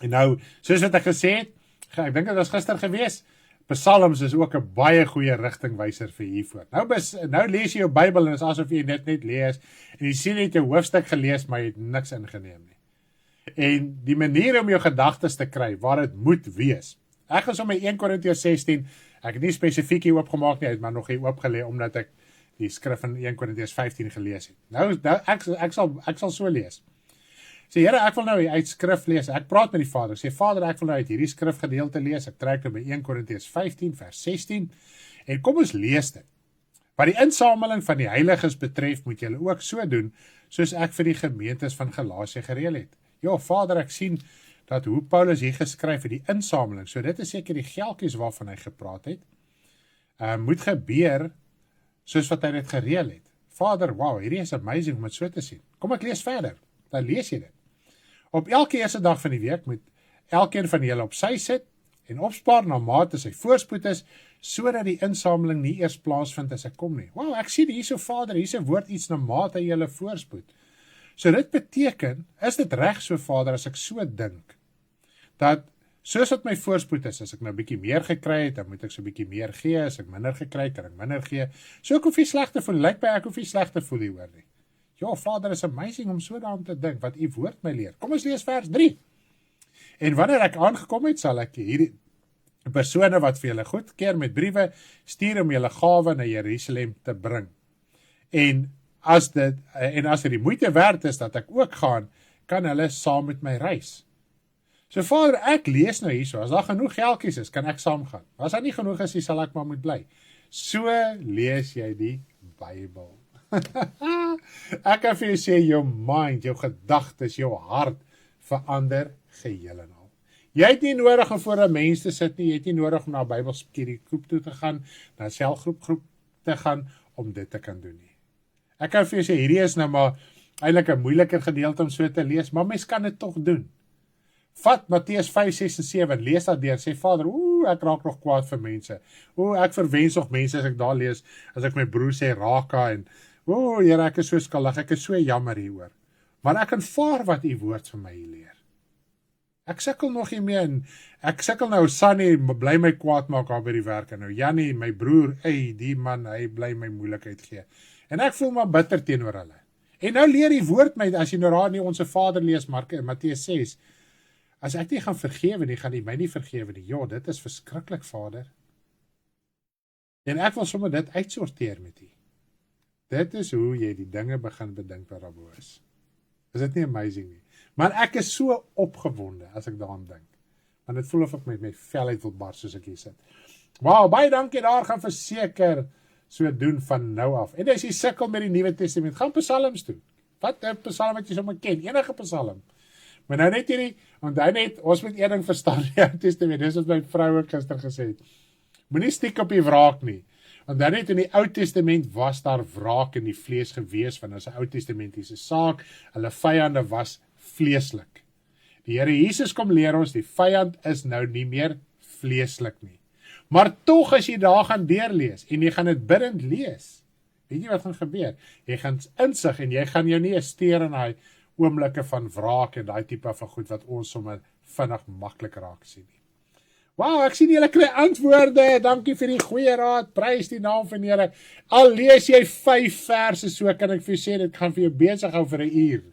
En nou, soos wat ek gesê het, ek dink dit was gister gewees, Psalms is ook 'n baie goeie rigtingwyser vir hiervoor. Nou lees jy jou Bybel en is asof jy net lees, en jy sien net 'n hoofstuk gelees, maar jy het niks ingeneem nie. En die manier om jou gedagtes te kry, waar dit moet wees. Ek gaan sommer 1 Korintiërs 16, ek het nie spesifiek hier oopgemaak nie, ek het maar nog hier oopgelê, omdat ek die skrif in 1 Korintiërs 15 gelees het. Nou ek sal so lees. Sê, Here, ek wil nou uit skrif lees. Ek praat met die Vader. Sê, Vader, ek wil nou uit hierdie skrifgedeelte lees. Ek trek nou by 1 Korintiërs 15 vers 16. En kom ons lees dit. Wat die insameling van die heiliges betref, moet julle ook so doen, soos ek vir die gemeentes van Galasië gereël het. Ja, Vader, ek sien dat hoe Paulus hier geskryf het, die insameling, so dit is seker die geldjies waarvan hy gepraat het, moet gebeur soos wat hy dit gereël het. Vader, wow, hierdie is amazing om dit so te sien. Kom ek lees verder, dan lees jy dit. Op elke eerste dag van die week moet elkeen van julle op sy sit en opspaar na mate sy voorspoed is, sodat die insameling nie eers plaasvind as ek kom nie. Wow, ek sien hierso Vader, hier's 'n woord iets na mate julle voorspoed. So dit beteken, is dit reg so Vader, as ek so dink, dat soos wat my voorspoed is, as ek nou 'n bietjie meer gekry het, dan moet ek so 'n bietjie meer gee, as ek minder gekry het, kan ek minder gee. So ek hoef nie sleg te voel, lyk by ek hoef nie sleg te voel hieroor nie. Ja, Vader, is amazing om so daarom te dink, wat u woord my leer. Kom ons lees vers 3. En wanneer ek aangekom het, sal ek hierdie persone wat vir julle goedkeur met briewe stuur om julle gawe na Jerusalem te bring. En as dit die moeite werd is dat ek ook gaan, kan hulle saam met my reis. So Vader, ek lees nou hierso, as daar genoeg geldjies is, kan ek saam gaan. As daar nie genoeg is, sal ek maar moet bly. So lees jy die Bybel. Ek kan vir jou sê, jou mind, jou gedagtes, jou hart verander geheel en al. Jy het nie nodig om voor 'n mens te sit nie, jy het nie nodig om na 'n Bybelstudiegroep toe te gaan, na 'n selgroep te gaan, om dit te kan doen nie. Ek kan vir jou sê, hierdie is nou maar eintlik 'n moeiliker gedeelte om so te lees, maar mens kan dit tog doen. Vat Matteus 5, 6 en 7, lees dat deur, sê Vader, ek raak nog kwaad vir mense. Ek verwens nog mense as ek daar lees, as ek my broer sê Raka en Here, ek is so skuldig, ek is so jammer hieroor. Maar ek aanvaar wat u woord vir my leer. Ek sukkel nog nie meer en ek sukkel nou, Sunny bly my kwaad maak daar by die werk en nou Jannie, my broer, die man, hy bly my moeilikheid gee. En ek voel maar bitter teenoor hulle. En nou leer die woord my, as jy nou daar nie Onse Vader lees, Matteus 6, as ek nie gaan vergewe nie, gaan hy my nie vergewe nie. Ja, dit is verskriklik, Vader. En ek wil sommer dit uitsorteer met u. Dit is hoe jy die dinge begin bedink wat daarbo is. Is dit nie amazing nie? Maar ek is so opgewonde as ek daaraan dink. Want dit voel of ek met my vel uit wil bars soos ek hier sit. Wow, baie dankie, daar gaan verseker so doen van nou af. En as jy sukkel met die Nuwe Testament, gaan Psalms toe. Wat 'n Psalm wat jy sommer ken, enige Psalm. Maar nou net hierdie, want hy net, ons moet een ding verstaan, die Ou Testament, dis wat my vrou ook gister gesê het. Moenie stiek op die wraak nie. Want dan net in die Ou Testament was daar wraak in die vlees gewees, want as 'n Ou Testamentiese saak, hulle vyande was vleeslik. Die Here Jesus kom leer ons, die vyand is nou nie meer vleeslik nie. Maar tog as jy daar gaan deurlees, en jy gaan dit bidend lees, weet jy wat gaan gebeur? Jy gaan insig, en jy gaan jou nie steur in daai oomblikke van wraak, en daai tipe van goed, wat ons sommer vinnig maklik raak sien nie. Wow, ek sien julle kry antwoorde, dankie vir die goeie raad, prys die naam van Here. Al lees jy 5 verse, so kan ek vir jou sê, dit gaan vir jou besig hou vir 'n uur.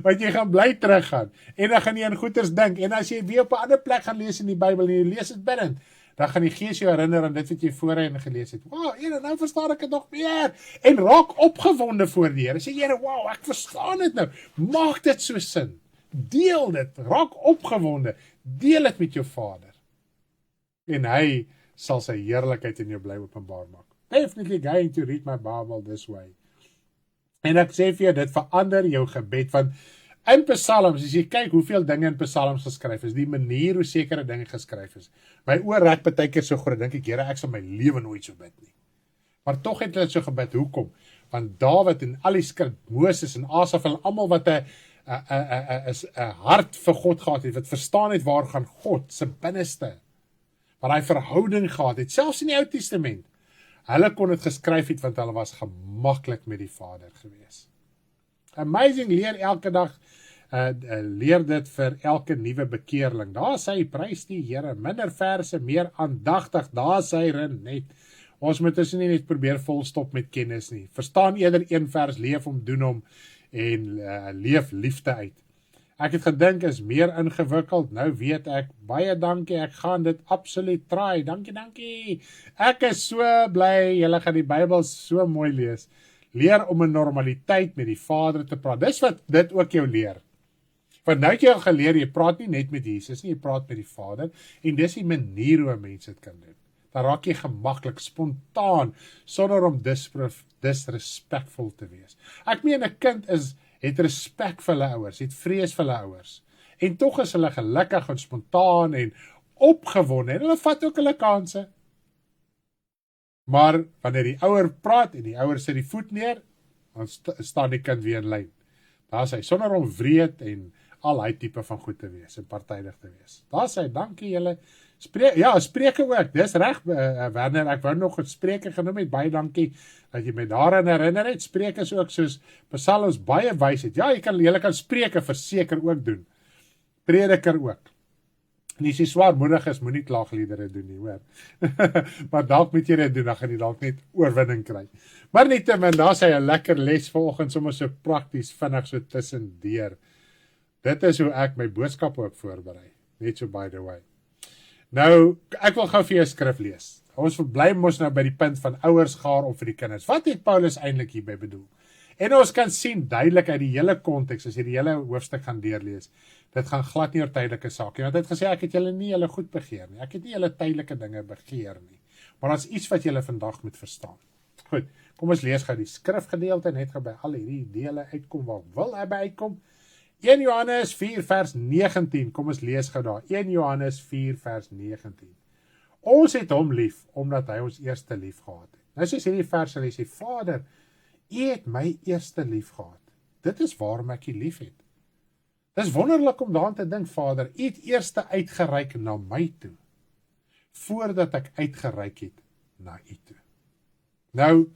Want jy gaan bly teruggaan, en dan gaan jy aan goeters dink, en as jy weer op 'n ander plek gaan lees in die Bybel, en jy lees dit binnend, dan gaan die Gees jou herinner aan dit wat jy voorheen gelees het. Wow, Here, nou verstaan ek dit nog meer, en raak opgewonde voor die Here, sê Here, wow, ek verstaan dit nou, maak dit so sin, deel dit, raak opgewonde, deel dit met jou Vader, en hy sal sy heerlikheid in jou bly openbaar maak. Definitely going to read my Bible this way. En ek sê vir jou, dit verander jou gebed, want in Psalms, as jy kyk hoeveel dinge in Psalms geskryf is, die manier hoe sekere dinge geskryf is, my oor rek baie keer so groot, dink ek, Here, ek sal my lewe nooit so bid nie. Maar tog het hulle so gebid, hoekom? Want Dawid en al die skrif, Moses en Asaf, en almal wat 'n hart vir God gehad het, wat verstaan het waar gaan God se binneste, wat daai verhouding gehad het, selfs in die Ou Testament. Hulle kon dit geskryf het, want hulle was gemaklik met die Vader gewees. Amazing, leer elke dag, leer dit vir elke nuwe bekeerling. Daar sê, prys die Here, minder verse, meer aandagtig, daar sê Renet. Ons moet dus nie net probeer volstop met kennis nie. Verstaan eerder een vers, leef om, doen om, en leef liefde uit. Ek het gedink is meer ingewikkeld, nou weet ek, baie dankie, ek gaan dit absoluut try, dankie. Ek is so bly, julle gaan die Bybel so mooi lees. Leer om 'n normaliteit met die Vader te praat. Dis wat dit ook jou leer. Want nou het jy al geleer, jy praat nie net met Jesus nie, jy praat met die Vader, en dis die manier hoe 'n mens dit kan doen. Dan raak jy gemaklik, spontaan, sonder om disrespectful te wees. Ek meen, 'n kind het respek vir hulle ouers, het vrees vir hulle ouers, en tog is hulle gelukkig en spontaan en opgewonde, en hulle vat ook hulle kanse. Maar wanneer die ouer praat en die ouer sit die voet neer, dan staan die kind weer in lyn. Daar sê hy, sonder om wreed en al hy tipe van goed te wees en partydig te wees. Daar sê hy, dankie julle. Spreuke ook, dis reg, Werner, ek wou nog het Spreuke genoem het, baie dankie, dat jy my daaraan herinner het. Spreuke is ook soos Psalms baie wys het. Ja, julle kan Spreuke verseker ook doen. Prediker ook. En as jy swaarmoedig is, moenie klaagliedere doen nie, hoor. Maar dalk moet jy dit doen, dan gaan jy dalk net oorwinning kry. Maar nietemin, daar sê 'n lekker les vanoggend, sommer so prakties, vinnig so tussendeur. Dit is hoe ek my boodskap ook voorberei. Net so by the way. Nou, ek wil gou vir jou skrif lees. Ons bly mos nou by die punt van ouers gaar op vir die kinders. Wat het Paulus eintlik hierby bedoel? En ons kan sien duidelik uit die hele konteks, as jy die hele hoofstuk gaan deurlees, dit gaan glad nie oor tydelike sake nie. Want hy het gesê, ek het julle nie julle goed begeer nie. Ek het nie julle tydelike dinge begeer nie. Maar dat is iets wat julle vandag moet verstaan. Goed, kom ons lees gou die skrifgedeelte, net gou by al hierdie dele uitkom, waar wil hy by uitkom? 1 Johannes 4 vers 19, kom ons lees gou daar, 1 Johannes 4 vers 19. Ons het hom lief, omdat hy ons eerste lief gehad het. Nou soos hierdie vers, hy sê, Vader, U het my eerste lief gehad. Dit is waarom ek U lief het. Dit is wonderlik om daaraan te dink, Vader, U het eerste uitgereik na my toe, voordat ek uitgereik het na U toe. Nou,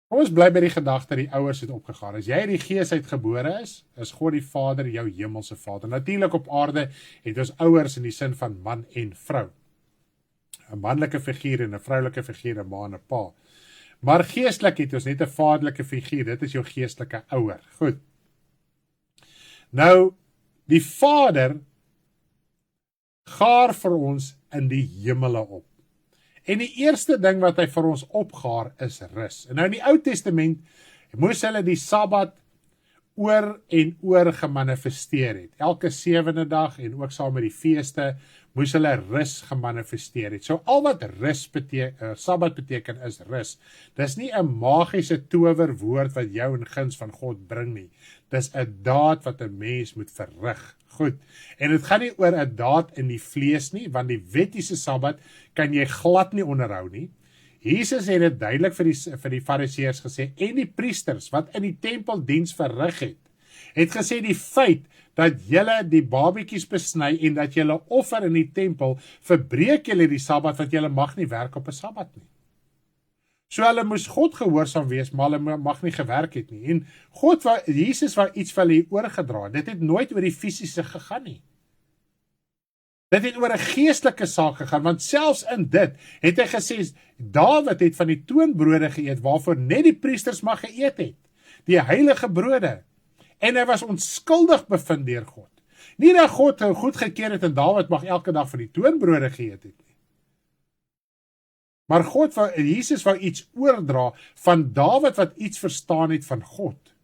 kom ons bly by die gedagte, die ouers het opgegaan. As jy die Gees uitgebore is God die Vader jou hemelse Vader. Natuurlik op aarde het ons ouers in die sin van man en vrou. 'n manlike figuur en 'n vroulike figuur, 'n ma en 'n pa. Maar geestelik het ons net 'n vaderlike figuur, dit is jou geestelike ouer. Goed. Nou, die Vader gaar vir ons in die hemele op. En die eerste ding wat hy vir ons opgaar is rus. En nou in die Ou Testament moes hulle die Sabbat oor en oor gemanifesteer het. Elke 7de dag en ook saam met die feeste moes hulle rus gemanifesteer het. So al wat rus Sabbat beteken is rus. Dis nie 'n magiese towerwoord wat jou in guns van God bring nie. Dis 'n daad wat 'n mens moet verrig. Goed, en dit gaan nie oor 'n daad in die vlees nie, want die wettiese Sabbat kan jy glad nie onderhou nie. Jesus het dit duidelik vir die Fariseërs gesê, en die priesters wat in die tempeldiens verrig het gesê die feit dat julle die babietjies besny en dat julle offer in die tempel, verbreek julle die Sabbat, want julle mag nie werk op 'n Sabbat nie. So hulle moes God gehoorsaam wees, maar hulle mag nie gewerk het nie. En Jesus wou iets vir hulle oorgedra. Dit het nooit oor die fisiese gegaan nie. Dit het oor 'n geestelike saak gegaan, want selfs in dit het hy gesê, Dawid het van die toonbrode geëet, waarvoor net die priesters mag geëet het. Die heilige brode. En hy was onskuldig bevind deur God. Nie dat God goed gekeer het en Dawid mag elke dag van die toonbrode geëet het nie. Maar Jesus wou iets oordra van Dawid wat iets verstaan het van God.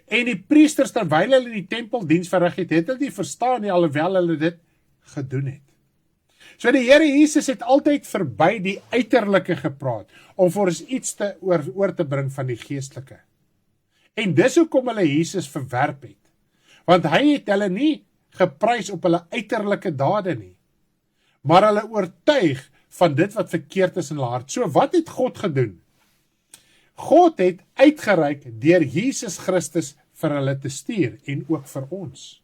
En die priesters, terwyl hulle die tempeldiens verrig het, het hulle nie verstaan nie, alhoewel hulle dit gedoen het. So die Here Jesus het altyd verby die uiterlike gepraat, om vir ons iets oor te bring van die geestelike. En dis hoekom hulle Jesus verwerp het. Want hy het hulle nie geprys op hulle uiterlike dade nie, maar hulle oortuig van dit wat verkeerd is in hulle hart. So wat het God gedoen? God het uitgereik deur Jesus Christus vir hulle te stuur en ook vir ons.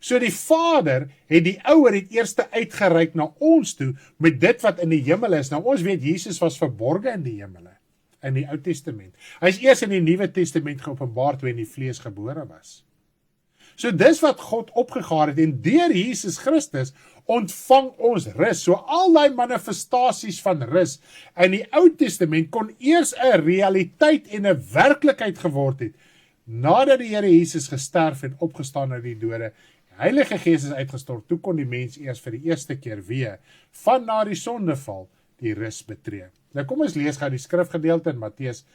So die Vader het die ouer het eers uitgereik na ons toe met dit wat in die hemel is. Nou ons weet Jesus was verborge in die hemele, in die Ou Testament. Hy is eers in die Nuwe Testament geopenbaar toe hy in die vlees gebore was. So dis wat God opgegaar het en deur Jesus Christus ontvang ons rus. So al die manifestasies van rus in die Ou Testament kon eers 'n realiteit en 'n werklikheid geword het nadat die Here Jesus gesterf en opgestaan uit die dode. Die Heilige Gees is uitgestort. Toe kon die mens eers vir die eerste keer weer van na die sondeval die rus betree. Nou kom ons lees gou die skrifgedeelte in Matteus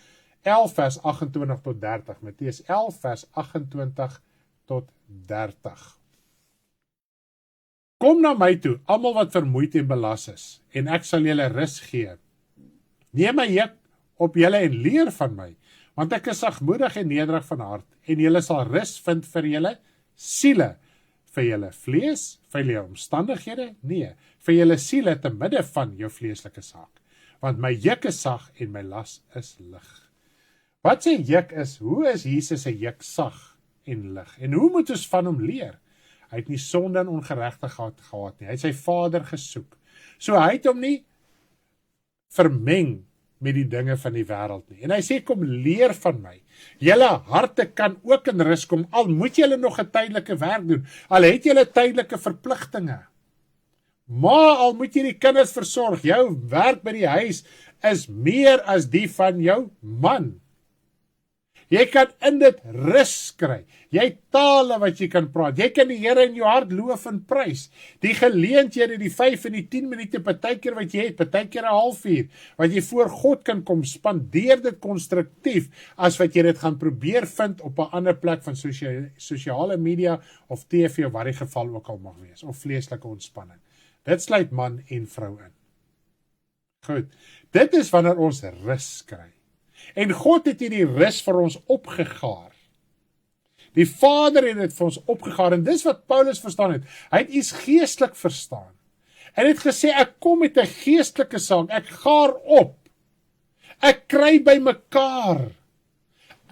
11 vers 28 tot 30. Matteus 11 vers 28 tot 30. Kom na my toe, almal wat vermoeid en belas is, en ek sal julle rus gee. Neem my juk op julle en leer van my, want ek is sagmoedig en nederig van hart, en julle sal rus vind vir julle siele, vir julle vlees, vir julle omstandighede, nee, vir julle siele te midde van jou vleeslike saak. Want my juk is sag en my las is lig. Wat sy juk is, hoe is Jesus se juk sag en lig? En hoe moet ons van hom leer? Hy het nie sonde en ongeregtigheid gehad nie. Hy het sy Vader gesoek. So hy het hom nie vermeng met die dinge van die wêreld nie. En hy sê, kom leer van my. Julle harte kan ook in rus kom, al moet julle nog 'n tydelike werk doen, al het julle tydelike verpligtinge. Maar al moet jy die kinders versorg, jou werk by die huis is meer as die van jou man. Jy kan in dit rus kry. Jy het tale wat jy kan praat. Jy kan die Here in jou hart loof en prys. Die geleenthede, die 5 en die 10 minute partykeer wat jy het, partykeer 'n halfuur, wat jy voor God kan kom, spandeer dit konstruktief, as wat jy dit gaan probeer vind op 'n ander plek van sosiale media of TV of wat die geval ook al mag wees, of vleeslike ontspanning. Dit sluit man en vrou in. Goed, dit is wanneer ons rus kry. En God het hierdie rus vir ons opgegaar. Die Vader het dit vir ons opgegaar, en dis wat Paulus verstaan het. Hy het iets geestelik verstaan. En het gesê, ek kom met 'n geestelike saak, ek gaar op. Ek kry by mekaar.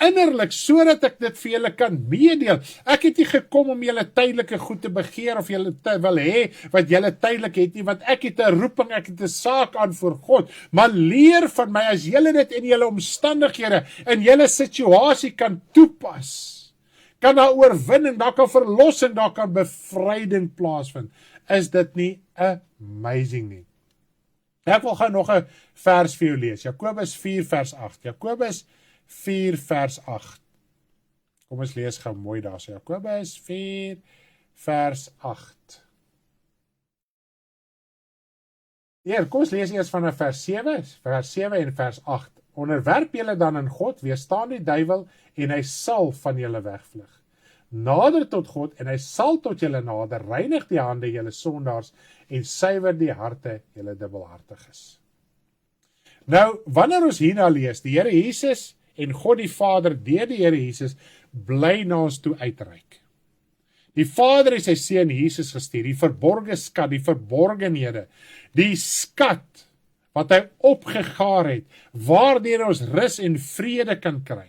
Innerlik, sodat ek dit vir julle kan meedeel. Ek het nie gekom om julle tydelike goed te begeer, of julle wil hê wat julle tydelik het nie, want ek het 'n roeping, ek het 'n saak aan voor God. Maar leer van my, as julle dit in julle omstandighede, in julle situasie kan toepas, kan daar oorwinning, daar kan verlossing, daar kan bevryding plaasvind. Is dit nie amazing nie? Ek wil gou nog 'n vers vir jou lees. Jakobus 4 vers 8. Jakobus 4 vers 8. Kom ons lees gou mooi daar. So Jakobus 4 vers 8. Kom ons lees eers van vers 7 en vers 8. Onderwerp julle dan in God, weerstaan die duiwel en hy sal van julle wegvlug. Nader tot God en hy sal tot julle nader, reinig die hande julle sondaars en suiwer die harte julle dubbelhartiges. Nou, wanneer ons hierna lees, die Here Jesus en God die Vader deur die Here Jesus bly na ons toe uitreik. Die Vader het sy seun Jesus gestuur, die verborgde skat, die verborgenhede, die skat wat hy opgegaar het, waardeur ons rus en vrede kan kry.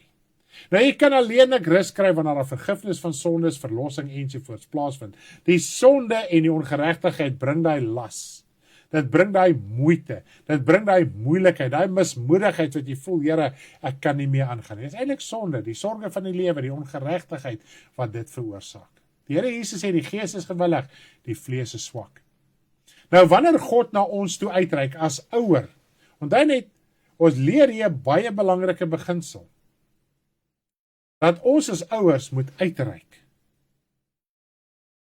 Nou jy kan alleenlik rus kry wanneer daar vergifnis van sondes, verlossing ensovoorts plaasvind. Die sonde en die ongeregtigheid bring daai las. Dit bring daai moeite, dit bring daai moeilikheid, daai mismoedigheid wat jy voel, Here, ek kan nie meer aangaan nie. Dit is eintlik sonde, die sorge van die lewe, die ongeregtigheid wat dit veroorsaak. Die Here Jesus sê, die gees is gewillig, die vlees is swak. Nou, wanneer God na ons toe uitreik as ouer, onthou net, ons leer hier 'n baie belangrike beginsel, dat ons as ouers moet uitreik.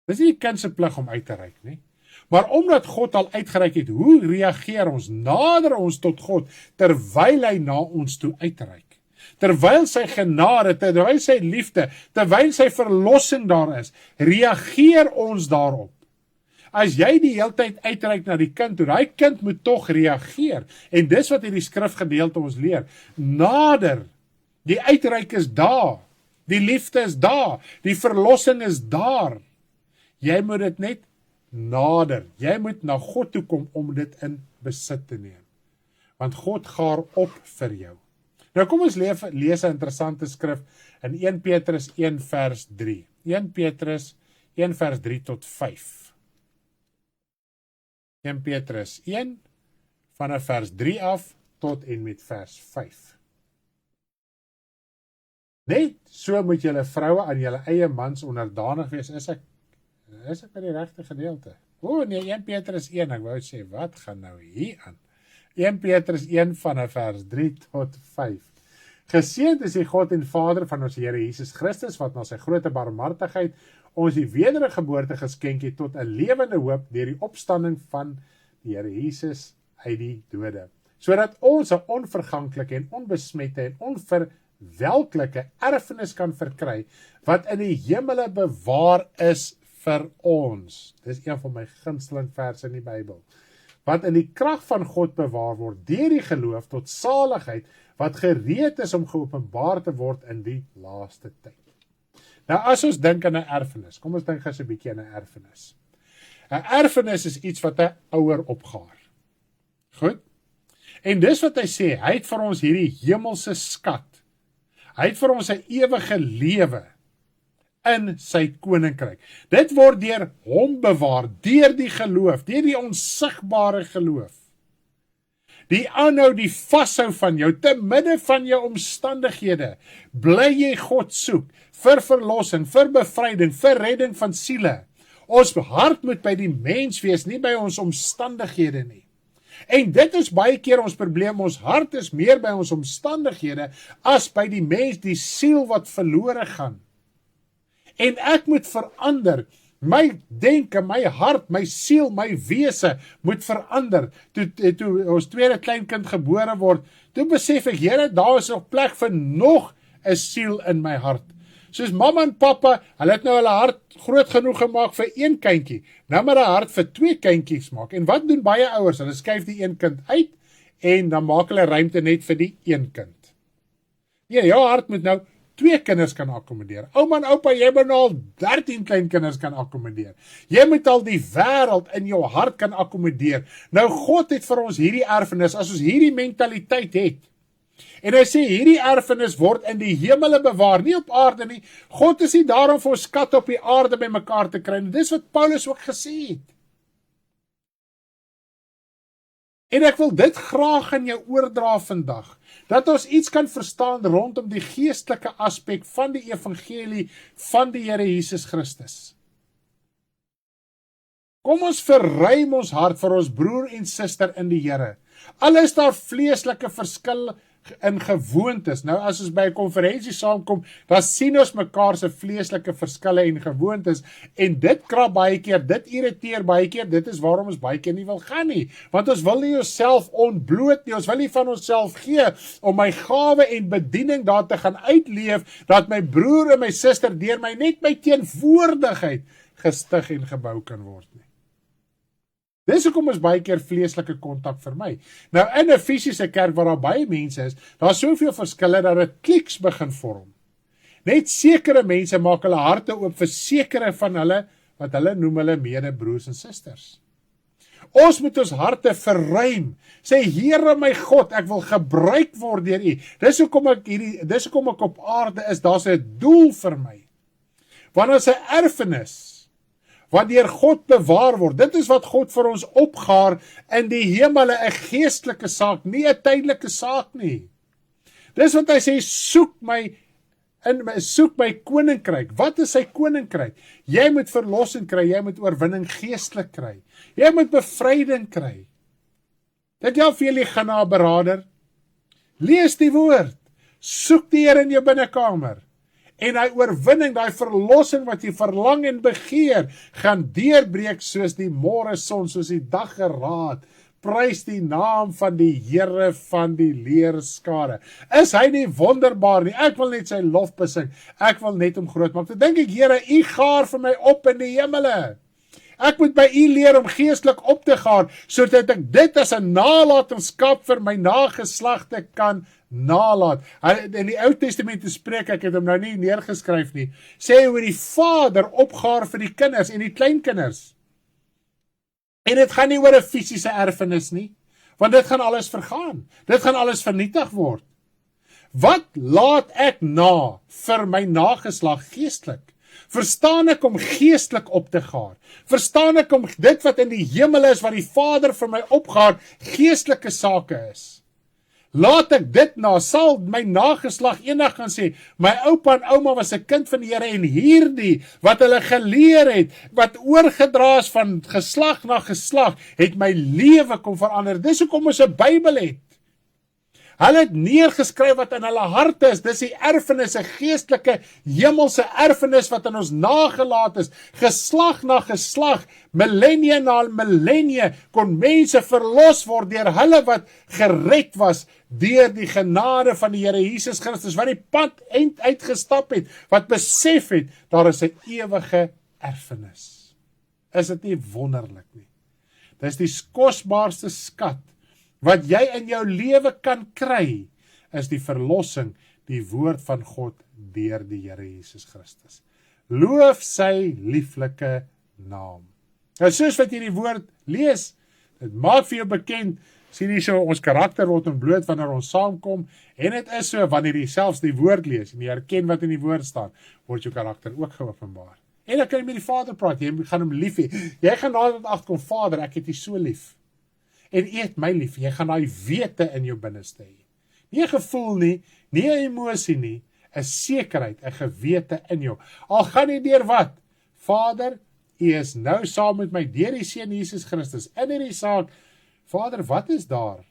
Dis nie die kind se plig om uit te reik nie. Maar omdat God al uitgereik het, hoe reageer ons? Nader ons tot God, terwyl hy na ons toe uitreik. Terwyl sy genade, terwyl sy liefde, terwyl sy verlossing daar is, reageer ons daarop. As jy die hele tyd uitreik na die kind toe, daai kind moet tog reageer. En dis wat hierdie skrifgedeelte ons leer. Nader, die uitreik is daar, die liefde is daar, die verlossing is daar. Jy moet dit net nader, jy moet na God toe kom om dit in besit te neem. Want God gaar op vir jou. Nou kom ons lees 'n interessante skrif in 1 Petrus 1 vers 3. 1 Petrus 1 vers 3 tot 5. 1 Petrus 1 vanaf vers 3 af tot en met vers 5. Net so moet julle vroue aan julle eie mans onderdanig wees. Is ek by die regte gedeelte? Nee, 1 Petrus 1, ek wou sê, wat gaan nou hier aan? 1 Petrus 1 vanaf vers 3 tot 5. Geseënd is die God en Vader van ons Here Jesus Christus, wat na sy grote barmhartigheid ons die wedergeboorte geskenk het tot 'n lewende hoop deur die opstanding van die Here Jesus uit die dode, sodat ons 'n onverganklike en onbesmette en onverwelklike erfenis kan verkry, wat in die hemele bewaar is vir ons. Dis een van my gunsteling verse in die Bybel. Wat in die krag van God bewaar word deur die geloof tot saligheid, wat gereed is om geopenbaar te word in die laaste tyd. Nou as ons dink aan 'n erfenis, kom ons dink gou 'n bietjie aan 'n erfenis. 'n Erfenis is iets wat 'n ouer opgaar. Goed? En dis wat hy sê, hy het vir ons hierdie hemelse skat. Hy het vir ons 'n ewige lewe in sy koninkryk. Dit word deur hom bewaar, deur die geloof, deur die onsigbare geloof. Die aanhou, die vashou van jou, te midde van jou omstandighede, bly jy God soek, vir verlossing, vir bevryding, vir redding van siele. Ons hart moet by die mens wees, nie by ons omstandighede nie. En dit is baie keer ons probleem, ons hart is meer by ons omstandighede, as by die mens, die siel wat verlore gaan. En ek moet verander, my denke, my hart, my siel, my wese moet verander. Toe ons tweede kleinkind gebore word, toe besef ek, Here, daar is nog plek vir nog 'n siel in my hart. Soos mamma en pappa, hulle het nou hulle hart groot genoeg gemaak vir een kindjie, nou maar 'n hart vir 2 kindjies maak. En wat doen baie ouers? Hulle skuif die een kind uit, en dan maak hulle ruimte net vir die een kind. Nee, jou hart moet nou 2 kinders kan akkommodeer. Ouma en oupa, jy moet nou al 13 kleinkinders kan akkommodeer. Jy moet al die wêreld in jou hart kan akkommodeer. Nou God het vir ons hierdie erfenis, as ons hierdie mentaliteit het, en hy sê hierdie erfenis word in die hemele bewaar, nie op aarde nie. God is nie daarom vir ons skat op die aarde bymekaar te kry. Dis wat Paulus ook gesê het. En ek wil dit graag aan jou oordra vandag, dat ons iets kan verstaan rondom die geestelike aspek van die evangelie van die Here Jesus Christus. Kom ons verruim ons hart vir ons broer en suster in die Here. Al is daar vleeslike verskil in gewoontes. Nou as ons by 'n konferensie saamkom, dan sien ons mekaar se vleeslike verskille en gewoontes, en dit krap baie keer, dit irriteer baie keer, dit is waarom ons baie keer nie wil gaan nie, want ons wil nie onsself ontbloot nie, ons wil nie van onsself gee, om my gawe en bediening daar te gaan uitleef, dat my broer en my suster deur my net my teenwoordigheid gestig en gebou kan word nie. Dis hoekom is baie keer vleeslike kontak vir my. Nou in 'n fisiese kerk waar daar baie mense is, daar soveel verskille dat dit kliks begin vorm. Net sekere mense maak hulle harte oop vir sekere van hulle, wat hulle noem hulle medebroers en susters. Ons moet ons harte verruim. Sê, Here my God, ek wil gebruik word deur U. Dis hoekom ek op aarde is, daar's 'n doel vir my. Want as 'n erfenis wat deur God bewaar word. Dit is wat God vir ons opgaar in die hemele, 'n geestelike saak, nie 'n tydelike saak nie. Dis wat hy sê, soek my koninkryk. Wat is sy koninkryk? Jy moet verlossing kry, jy moet oorwinning geestelik kry. Jy moet bevryding kry. Dit help vir julle gaan na 'n beraader. Lees die woord. Soek die Here in jou binnekamer. En hy oorwinning, die verlossing wat jy verlang en begeer, gaan deurbreek soos die môre son, soos die daggeraad. Prys die naam van die Here van die leerskare. Is hy nie wonderbaar nie? Ek wil net sy lof besing. Ek wil net hom groot maak. Toe dink ek, Here, U gaar vir my op in die hemele. Ek moet by U leer om geestelik op te gaar, sodat ek dit as 'n nalatenskap vir my nageslagte kan nalaat. In die Ou Testament spreek, ek het hom nou nie neergeskryf nie, sê hoe die Vader opgaar vir die kinders en die kleinkinders. En dit gaan nie oor 'n fisiese erfenis nie, want dit gaan alles vergaan. Dit gaan alles vernietig word. Wat laat ek na vir my nageslag geestelik? Verstaan ek om geestelik op te gaar? Verstaan ek om dit wat in die hemel is, wat die Vader vir my opgaar, geestelike sake is? Laat ek dit na, sal my nageslag eendag gaan sê, my oupa en ouma was 'n kind van die Here en hierdie, wat hulle geleer het, wat oorgedra is van geslag na geslag, het my lewe kom verander. Dis hoekom ons 'n Bybel het. Hulle het neergeskryf wat in hulle harte is. Dis die erfenis, 'n geestelike, hemelse erfenis wat aan ons nagelaat is. Geslag na geslag, millennia na millennia, kon mense verlos word deur hulle wat gered was deur die genade van die Here Jesus Christus, wat die pad uitgestap het, wat besef het, daar is 'n ewige erfenis. Is dit nie wonderlik nie? Dis die kosbaarste skat wat jy in jou lewe kan kry, is die verlossing, die woord van God deur die Here Jesus Christus. Loof sy lieflike naam. Nou soos wat jy die woord lees, dit maak vir jou bekend, sien jy so, ons karakter word ontbloot wanneer ons saamkom, en dit is so, wanneer jy selfs die woord lees, en jy herken wat in die woord staan, word jou karakter ook geopenbaar. En dan kan jy met die Vader praat, jy gaan hom lief hê. Jy gaan nader agterkom, Vader, ek het U so lief. En U het my lief, jy gaan daai wete in jou binneste hê. Nie 'n gevoel nie, nie 'n emosie nie, 'n sekerheid, 'n gewete in jou. Al gaan jy deur wat? Vader, U is nou saam met my deur die Seun Jesus Christus in hierdie saak. Vader, wat is daar?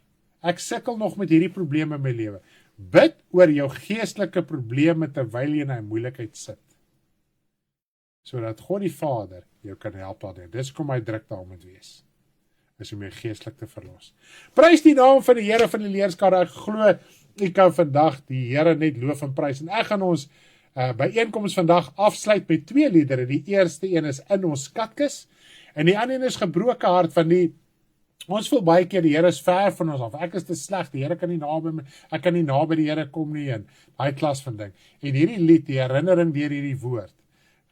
Ek sukkel nog met hierdie probleme in my lewe. Bid oor jou geestelike probleme terwyl jy in 'n moeilikheid sit, sodat God die Vader jou kan help daardeur. Dis kom hy druk daarom moet wees, is om jou geestelik te verlos. Prys die naam van die Here van die leerskare. Ek glo u kan vandag die Here net loof en prys. En ek gaan ons byeenkoms vandag afsluit met 2 liedere. Die eerste een is In ons skatkis, en die ander een is Gebroke hart. Van die ons voel baie keer die Here is ver van ons af. Ek is te sleg, die Here kan nie naby my, ek kan nie naby die Here kom nie, in daai klas van ding. En hierdie lied, die herinnering deur hierdie woord,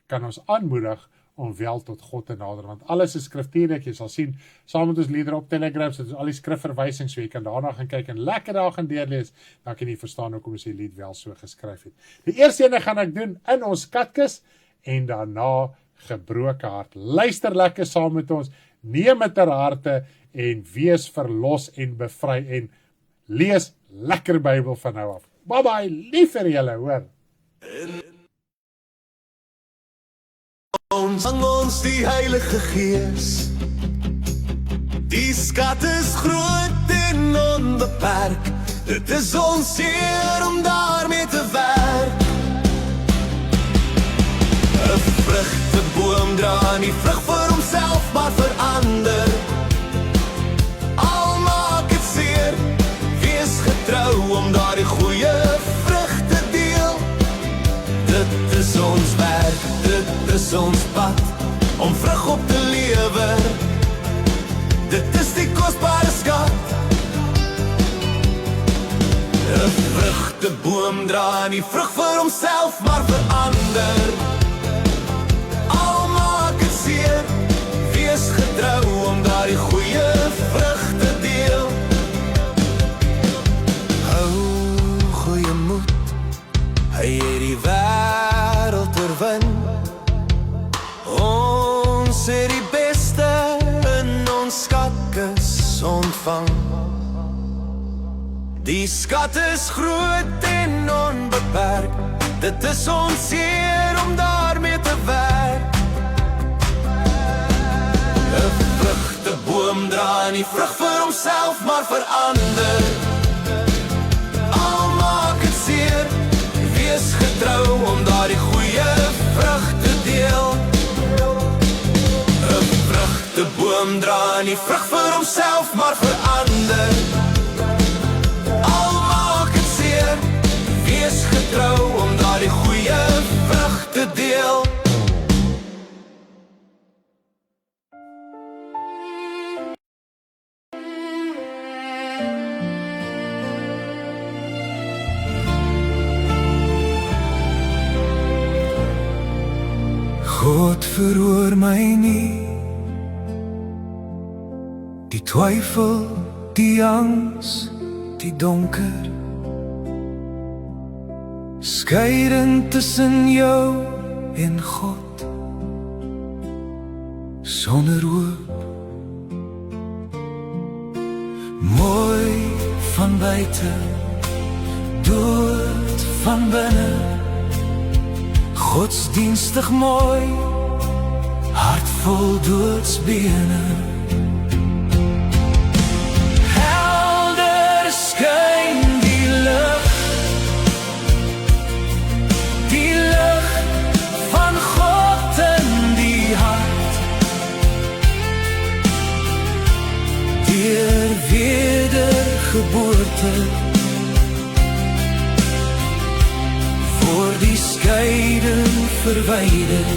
kan ons aanmoedig om wel tot God te nader, want alles is skriftuurlik. Jy sal sien, saam met ons liedere op Telegram, so al die skrifverwysings, so jy kan daarna gaan kyk en lekker daar gaan deurlees, dan kan jy verstaan hoekom ons die lied wel so geskryf het. Die eerste ene gaan ek doen, In ons skatkis, en daarna Gebroke hart. Luister lekker saam met ons, neem dit ter harte, en wees verlos en bevry, en lees lekker Bybel van nou af. Bye bye, lief vir julle, hoor. Ontvang ons die Heilige Gees. Die skat is groot en onbeperk. Dit is ons eer om daarmee te werk. 'n Vrugteboom dra nie vrug vir homself, maar vir ander. Al maak het seer, wees getrou om daardie goeie vrug te deel. Dit is ons werk, dit is ons pad, om vrug op te lewe. Dit is die kosbare skat. 'n Vrugteboom dra nie vrug vir homself, maar vir ander. Al maak het seer, wees getrou om daardie goeie vrug te deel. Hou goeie moed, hy het die wêreld oorwin. Ons het die beste in ons skatkis ontvang. Die skat is groot en onbeperk. Dit is ons eer om daarmee te werk. 'n Vrugteboom dra nie vrug vir homself, maar vir ander. Al maak het seer, wees getrou om daardie goeie vrug te deel. 'n Vrugteboom dra nie vrug vir homself, maar vir ander. Al maak het seer, wees getrou om daardie goeie vrug te deel. God verhoor my nie, die twyfel, die angs, die donker, skeiding tussen jou en God sonder hoop. Mooi van buite, dood van binne, godsdienstig mooi, hart vol doodsbene. Helder skyn die lig van God in die hart. Deur wedergeboorte voor die skeiding verwyder,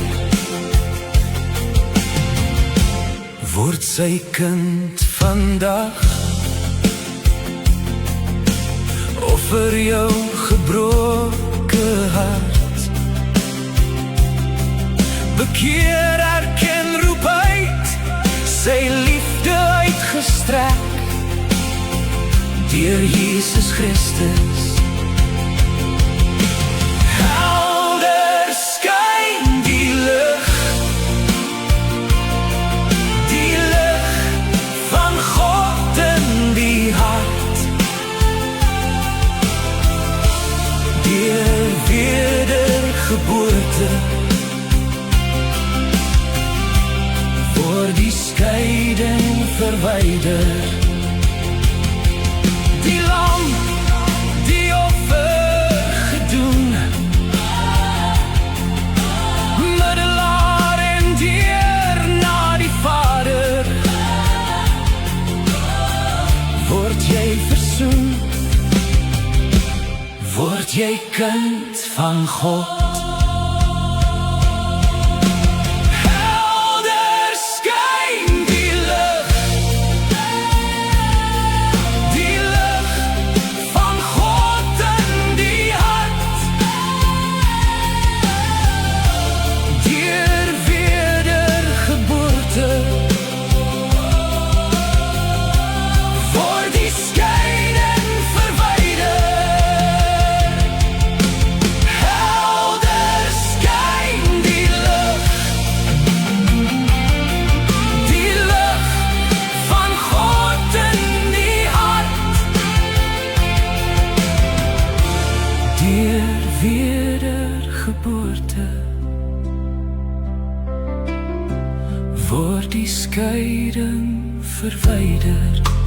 word sy kind vandag. Offer jou gebroke hart, bekeer, erken, roep uit, sy liefde uitgestrek deur Jesus Christus. Helder skyn die lig van God in die hart. Deur wedergeboorte voor die skeiding verwyder. Die lam, die offer gedoen, middelaar en deur na die Vader, word jy versoen, word jy kind van God. Wedergeboorte word die skeiding verwyder.